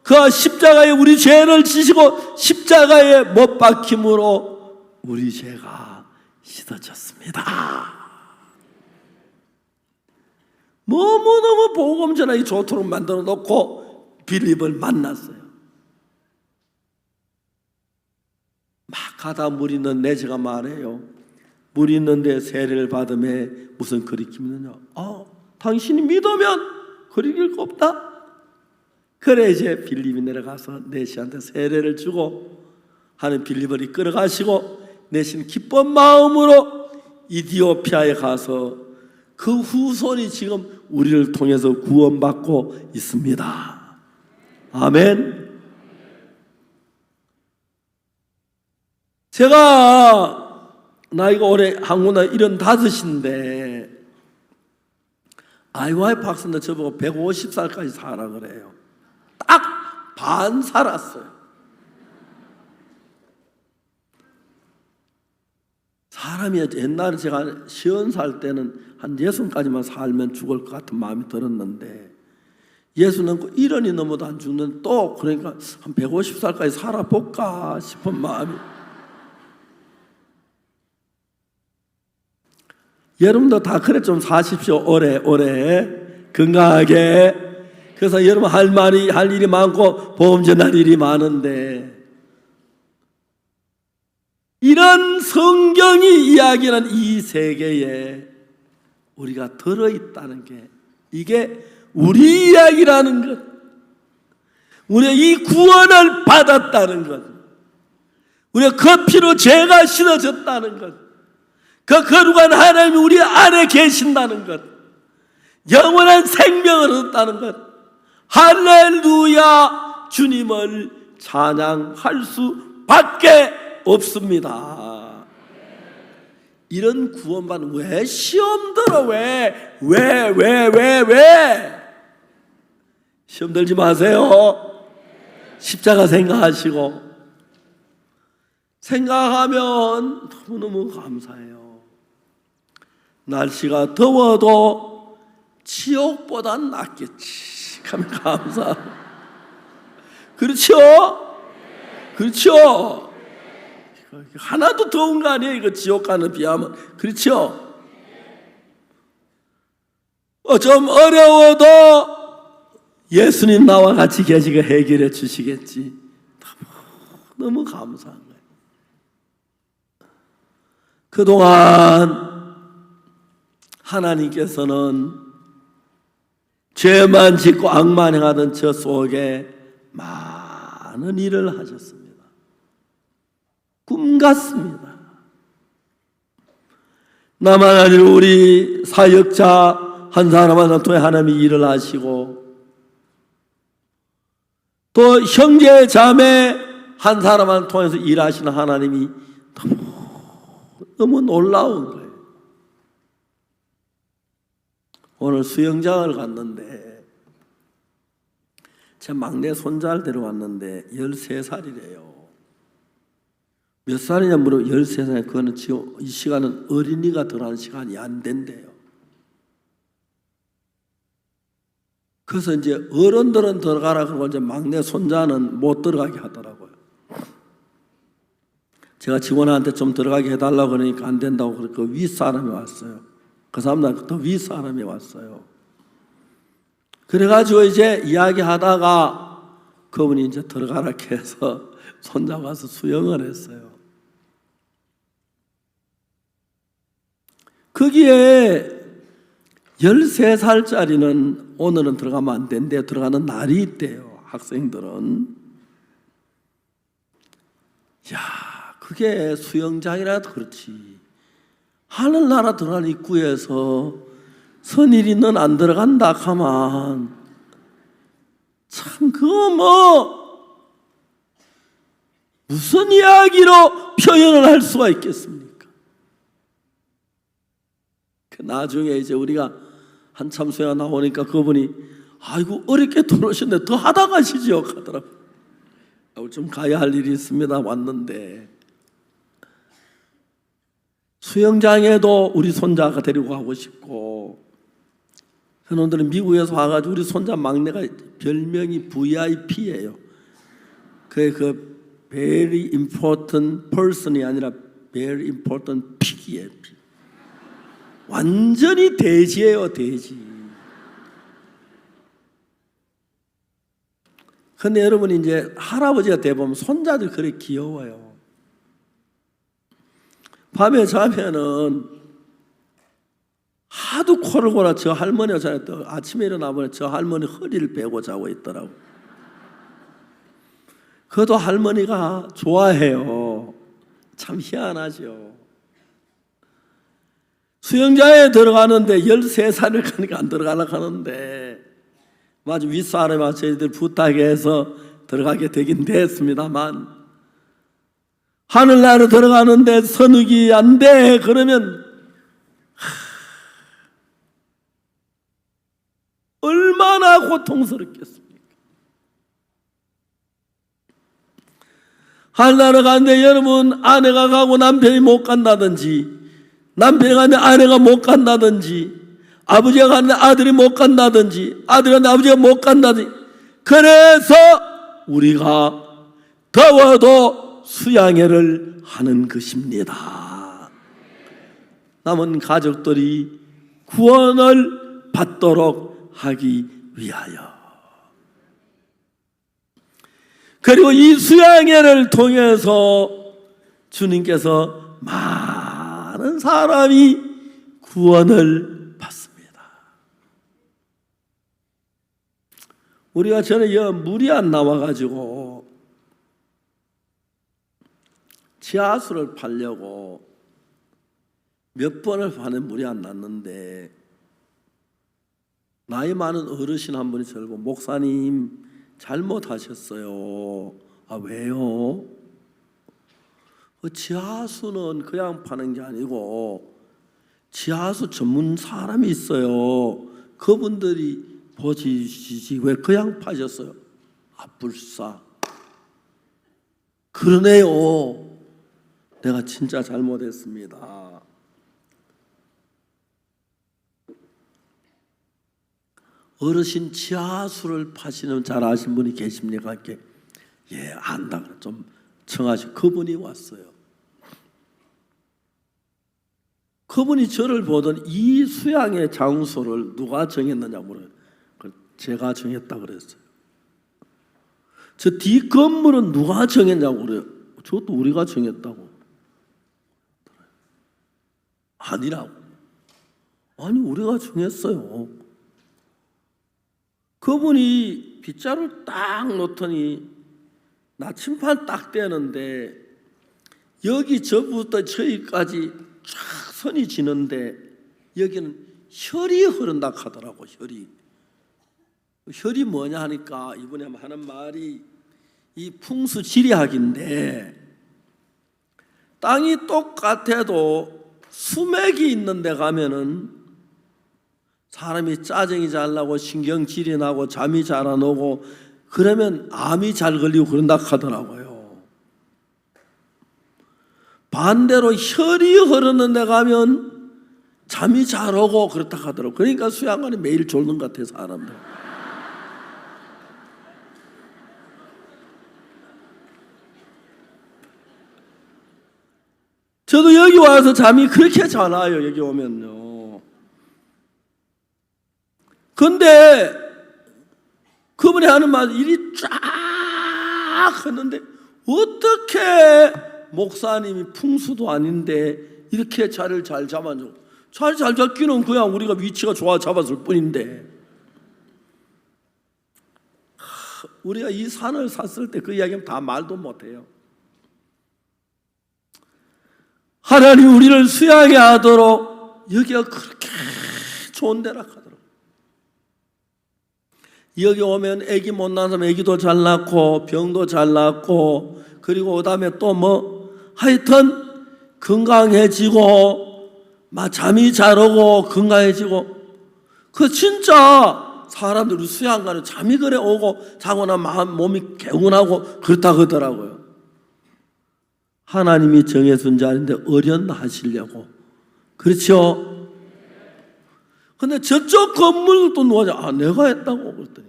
그 십자가에 우리 죄를 지시고 십자가에 못 박힘으로 우리 죄가 씻어졌습니다. 너무너무 복음 전하기 좋도록 만들어 놓고 빌립을 만났어요. 막 가다 물 있는 내제가 말해요. 물 있는데 세례를 받음에 무슨 거리낌이 있느냐. 당신이 믿으면 거리낄 거 없다. 그래 이제 빌립이 내려가서 내시한테 세례를 주고 하는 빌립을 이끌어 가시고 내시는 기쁜 마음으로 이디오피아에 가서 그 후손이 지금 우리를 통해서 구원받고 있습니다. 아멘. 제가 나이가 올해 한국나 75인데 IY 박사인데 저보고 150살까지 살아 그래요. 딱 반 살았어요. 사람이 옛날에 제가 50살 때는 한 60까지만 살면 죽을 것 같은 마음이 들었는데 예수는 1원이 넘어도 안 죽는 또 그러니까 한 150살까지 살아볼까 싶은 마음이. 여러분도 다 그래 좀 사십시오. 오래 건강하게. 그래서 여러분 할 일이 많고 보험전할 일이 많은데 이런 성경이 이야기하는 이 세계에 우리가 들어있다는 게 이게 우리 이야기라는 것, 우리가 이 구원을 받았다는 것, 우리가 그 피로 죄가 씻어졌다는 것, 그 거룩한 하나님이 우리 안에 계신다는 것, 영원한 생명을 얻었다는 것, 할렐루야, 주님을 찬양할 수밖에 없습니다. 이런 구원받는 왜 시험 들어? 왜 시험 들지 마세요. 십자가 생각하시고 생각하면 너무너무 감사해요. 날씨가 더워도 지옥보단 낫겠지 하면 감사. 그렇죠? 그렇죠? 하나도 더운 거 아니에요. 이거 지옥 가는 비하면. 그렇죠? 좀 어려워도 예수님 나와 같이 계시고 해결해 주시겠지. 너무 감사한 거예요. 그동안 하나님께서는 죄만 짓고 악만 행하던 저 속에 많은 일을 하셨습니다. 꿈 같습니다. 나만 아니라 우리 사역자 한 사람을 통해 하나님이 일을 하시고 또 형제 자매 한 사람을 통해서 일하시는 하나님이 너무 놀라운 거예요. 오늘 수영장을 갔는데 제 막내 손자를 데려왔는데 13살이래요. 몇 살이냐 물어 13살. 그거는 지금 이 시간은 어린이가 들어가는 시간이 안 된대요. 그래서 이제 어른들은 들어가라 그러고 이제 막내 손자는 못 들어가게 하더라고요. 제가 직원한테 좀 들어가게 해달라고 그러니까 안 된다고 그 윗사람이 왔어요. 그 사람들 더 윗사람이 왔어요. 그래가지고 이제 이야기하다가 그분이 이제 들어가라 해서 손자 와서 수영을 했어요. 거기에 13살짜리는 오늘은 들어가면 안 된대요. 들어가는 날이 있대요. 학생들은. 야, 그게 수영장이라도 그렇지. 하늘나라 들어가는 입구에서 선일이 넌 안 들어간다 하면 참 그거 무슨 이야기로 표현을 할 수가 있겠습니까? 나중에 이제 우리가 한참 수영 나오니까 그분이 아이고 어렵게 들어오셨는데 더 하다 가시죠 하더라고요. 좀 가야 할 일이 있습니다. 왔는데 수영장에도 우리 손자가 데리고 가고 싶고 현원들은 미국에서 와가지고 우리 손자 막내가 별명이 VIP예요. 그 very important person이 아니라 very important pig이에요. 완전히 돼지예요, 돼지. 근데 여러분 이제 할아버지가 돼보면 손자들 그렇게 귀여워요. 밤에 자면은 하도 코를 골아 저 할머니가 자또 아침에 일어나보니 저 할머니 허리를 베고 자고 있더라고. 그것도 할머니가 좋아해요. 참 희한하죠. 수영장에 들어가는데 13살을 가니까 안 들어가려고 하는데 마치 윗사람이 저희들 부탁해서 들어가게 되긴 됐습니다만, 하늘나라로 들어가는데 선욱이 안 돼 그러면 얼마나 고통스럽겠습니까? 하늘나라 가는데 여러분, 아내가 가고 남편이 못 간다든지, 남편이 가는데 아내가 못 간다든지, 아버지가 가는데 아들이 못 간다든지, 아들이 가는데 아버지가 못 간다든지, 그래서 우리가 더워도 수양회를 하는 것입니다. 남은 가족들이 구원을 받도록 하기 위하여. 그리고 이 수양회를 통해서 주님께서 많은 사람이 구원을 받습니다. 우리가 전에 물이 안 나와가지고 지하수를 팔려고 몇 번을 파는 물이 안 났는데, 나이 많은 어르신 한 분이 저를 보고, 목사님 잘못하셨어요. 아, 왜요? 지하수는 그냥 파는 게 아니고 지하수 전문 사람이 있어요. 그분들이 보시지 왜 그냥 파셨어요? 아, 불사. 그러네요. 내가 진짜 잘못했습니다. 어르신 지하수를 파시는 잘 아신 분이 계십니까? 예, 안다. 좀 청하시. 그분이 왔어요. 그분이 저를 보던 이 수양의 장소를 누가 정했느냐고 물어요. 제가 정했다 그랬어요. 저 뒤 건물은 누가 정했냐고 그래요. 저것도 우리가 정했다고. 아니라고. 아니, 우리가 정했어요. 그분이 빗자루를 딱 놓더니 나침판 딱 떼는데 여기 저부터 저기까지 쫙 선이 지는데 여기는 혈이 흐른다 하더라고. 혈이 뭐냐 하니까 이분이 하는 말이 이 풍수지리학인데, 땅이 똑같아도 수맥이 있는 데 가면은 사람이 짜증이 잘 나고 신경질이 나고 잠이 잘 안 오고 그러면 암이 잘 걸리고 그런다 하더라고요. 반대로 혈이 흐르는 데 가면 잠이 잘 오고 그렇다 하더라고요. 그러니까 수양관이 매일 졸는 것 같아요, 사람들. 저도 여기 와서 잠이 그렇게 잘 와요, 여기 오면요. 근데 그분이 하는 말, 일이 쫙 했는데 어떻게 목사님이 풍수도 아닌데 이렇게 자리를 잘 잡아줘. 잘 잡기는 그냥 우리가 위치가 좋아 잡았을 뿐인데, 우리가 이 산을 샀을 때 그 이야기는 다 말도 못해요. 하나님 우리를 수양해 하도록 여기가 그렇게 좋은 데라 하더라고요. 여기 오면 아기 못 낳은 사람 아기도 잘 낳고 병도 잘 낳고, 그리고 그다음에 또 하여튼 건강해지고 막 잠이 잘 오고 건강해지고, 그 진짜 사람들 수양 가는 잠이 그래 오고 자고 나면 몸이 개운하고 그렇다 그러더라고요. 하나님이 정해준 자리인데 어련하시려고. 그렇죠? 근데 저쪽 건물도 누가 아, 내가 했다고 그랬더니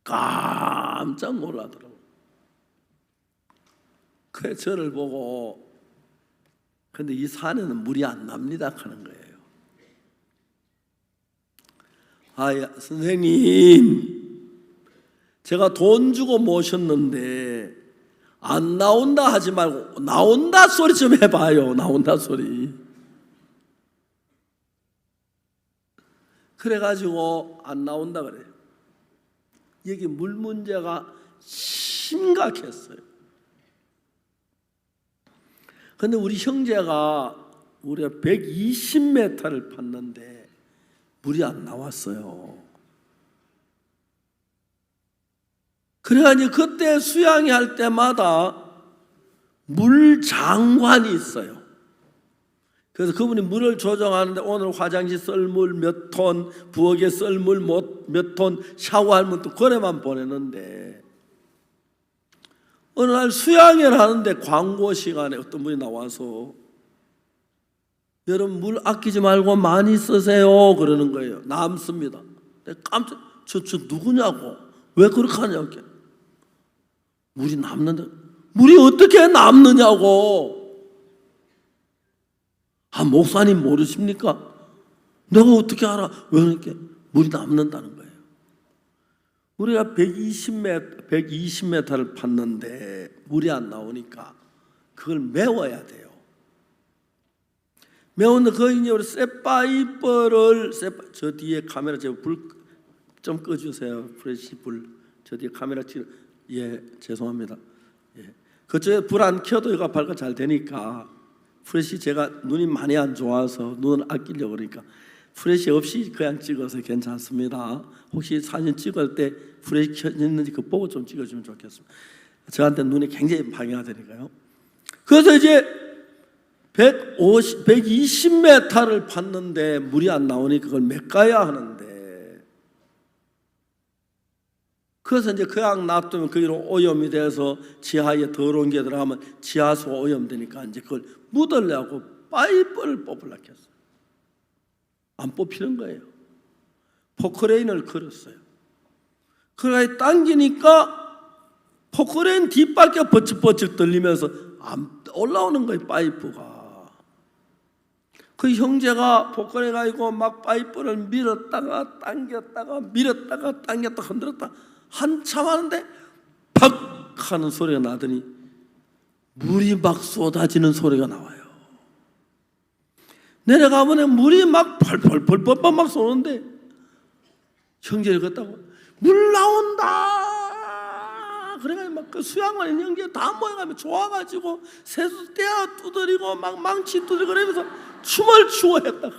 깜짝 놀라더라고요. 그래서 저를 보고, 근데 이 산에는 물이 안 납니다 하는 거예요. 아, 선생님, 제가 돈 주고 모셨는데 안 나온다 하지 말고 나온다 소리 좀 해봐요. 나온다 소리. 그래가지고 안 나온다 그래요. 여기 물 문제가 심각했어요. 근데 우리 형제가 우리가 120m를 팠는데 물이 안 나왔어요. 그래가지고 그때 수양이 할 때마다 물 장관이 있어요. 그래서 그분이 물을 조정하는데 오늘 화장실 썰 물 몇 톤, 부엌에 썰 물 몇 톤, 샤워할 물도 그래만 보내는데 어느 날 수양회를 하는데 광고 시간에 어떤 분이 나와서 여러분 물 아끼지 말고 많이 쓰세요 그러는 거예요. 남습니다. 내가 깜짝 저 누구냐고 왜 그렇게 하냐고. 물이 남는다. 물이 어떻게 남느냐고. 아, 목사님 모르십니까? 내가 어떻게 알아? 왜 이렇게 물이 남는다는 거예요. 우리가 120m를 팠는데 물이 안 나오니까 그걸 메워야 돼요. 메우는데 그 이제 우리 쇠파이프를 저 뒤에 카메라 제가 불 좀 꺼주세요. 프레시 불 저 뒤에 카메라 찍. 예, 죄송합니다. 예, 그쪽에 불 안 켜도 이거 밝아 잘 되니까. 프레시 제가 눈이 많이 안 좋아서 눈을 아끼려고 그러니까 프레시 없이 그냥 찍어서 괜찮습니다. 혹시 사진 찍을 때 프레시 켜졌는지 그거 보고 좀 찍어주면 좋겠습니다. 저한테 눈이 굉장히 방해가 되니까요. 그래서 이제 120m를 팠는데 물이 안 나오니까 그걸 메꿔야 하는데 그래서 이제 그냥 놔두면 거기로 오염이 돼서 지하에 더러운 게 들어가면 지하수가 오염되니까 이제 그걸 묻으려고 파이프를 뽑으려고 했어요. 안 뽑히는 거예요. 포크레인을 걸었어요. 그래서 당기니까 포크레인 뒷바퀴가 버쩍버쩍 들리면서 안 올라오는 거예요. 파이프가. 그 형제가 포크레인 가지고 막 파이프를 밀었다가 당겼다가 밀었다가 당겼다가 흔들었다 한참 하는데 팍 하는 소리가 나더니 물이 막 쏟아지는 소리가 나와요. 내려가면 물이 막 펄펄펄펄 막 쏘는데 형제를 걷다고 물 나온다. 그래가지고 막 그 수양관 형제 다 모여가면 좋아가지고 세수대야 두드리고 막 망치 두드리고 그러면서 춤을 추고 했다.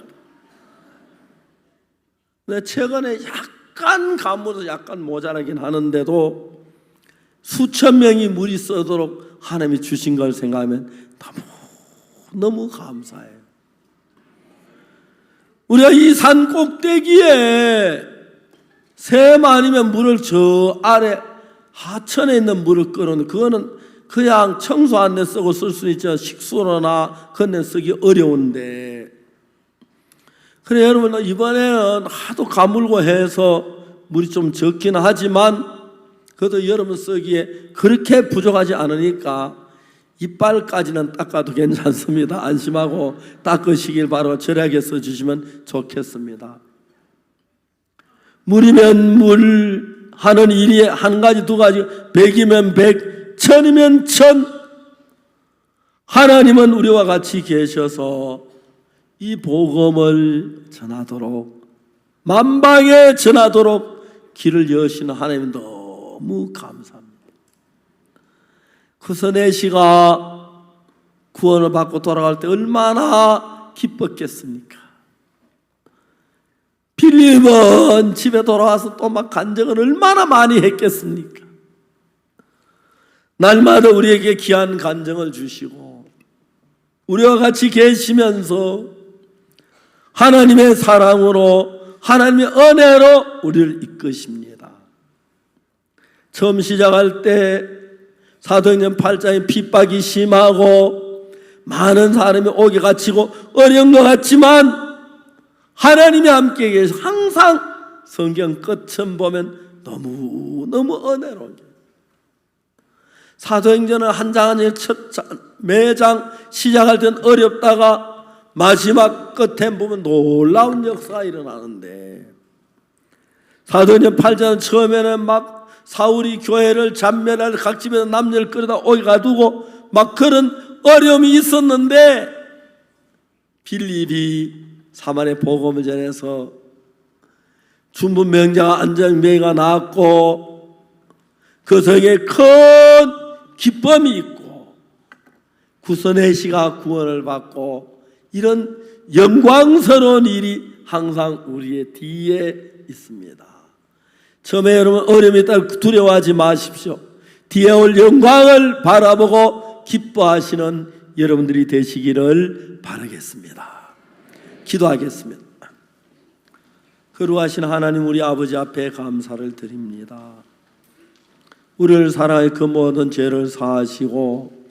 근데 최근에 약간 감으로 약간 모자라긴 하는데도 수천 명이 물이 써도록 하나님이 주신 걸 생각하면 너무 감사해요. 우리가 이 산 꼭대기에 새 많으면 물을 저 아래 하천에 있는 물을 끌어는 그거는 그냥 청소 안 내 쓰고 쓸 수 있죠. 식수로나 건네 쓰기 어려운데 그래 여러분 이번에는 하도 가물고 해서 물이 좀 적기는 하지만 그래도 여러분 쓰기에 그렇게 부족하지 않으니까 이빨까지는 닦아도 괜찮습니다. 안심하고 닦으시길 바로 절약에 써주시면 좋겠습니다. 물이면 물 하는 일이 한 가지 두 가지 100이면 100 1000이면 1000 하나님은 우리와 같이 계셔서 이 복음을 전하도록 만방에 전하도록 길을 여시는 하나님 너무 감사합니다. 구스네시가 구원을 받고 돌아갈 때 얼마나 기뻤겠습니까? 빌립은 집에 돌아와서 또 막 간증을 얼마나 많이 했겠습니까? 날마다 우리에게 귀한 간증을 주시고 우리와 같이 계시면서 하나님의 사랑으로 하나님의 은혜로 우리를 이끄십니다. 처음 시작할 때 사도행전 8장에 핍박이 심하고 많은 사람이 옥에 갇히고 어려운 것 같지만 하나님이 함께 계셔서 항상 성경 끝쯤 보면 너무너무 은혜로워요. 사도행전은 한 장 한 장 매장 시작할 때는 어렵다가 마지막 끝에 보면 놀라운 역사가 일어나는데 사도행전 8장은 처음에는 막 사울이 교회를 잔멸할 각 집에서 남녀를 끌어다 옥에 가두고 막 그런 어려움이 있었는데 빌립이 사마리아 복음을 전해서 중분 명자가 안정명이가 나왔고 그 성에 큰 기쁨이 있고 구스네시가 구원을 받고 이런 영광스러운 일이 항상 우리의 뒤에 있습니다. 처음에 여러분 어려움이 있다 두려워하지 마십시오. 뒤에 올 영광을 바라보고 기뻐하시는 여러분들이 되시기를 바라겠습니다. 기도하겠습니다. 거룩하신 하나님, 우리 아버지 앞에 감사를 드립니다. 우리를 사랑하여 그 모든 죄를 사하시고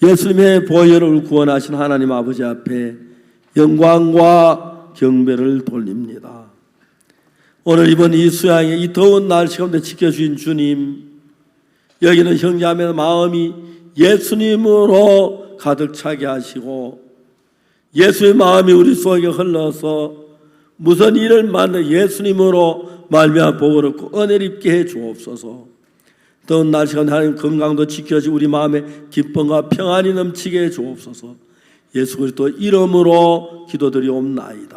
예수님의 보혈을 구원하신 하나님 아버지 앞에 영광과 경배를 돌립니다. 오늘 이번 이 수양의 이 더운 날씨 가운데 지켜주신 주님, 여기는 형제자매의 마음이 예수님으로 가득 차게 하시고 예수의 마음이 우리 속에 흘러서 무슨 일을 만나 예수님으로 말미암아 복을 얻고 은혜를 입게 해 주옵소서. 더운 날씨 가운데 하나님 건강도 지켜주고 우리 마음에 기쁨과 평안이 넘치게 해 주옵소서. 예수 그리스도 이름으로 기도드리옵나이다.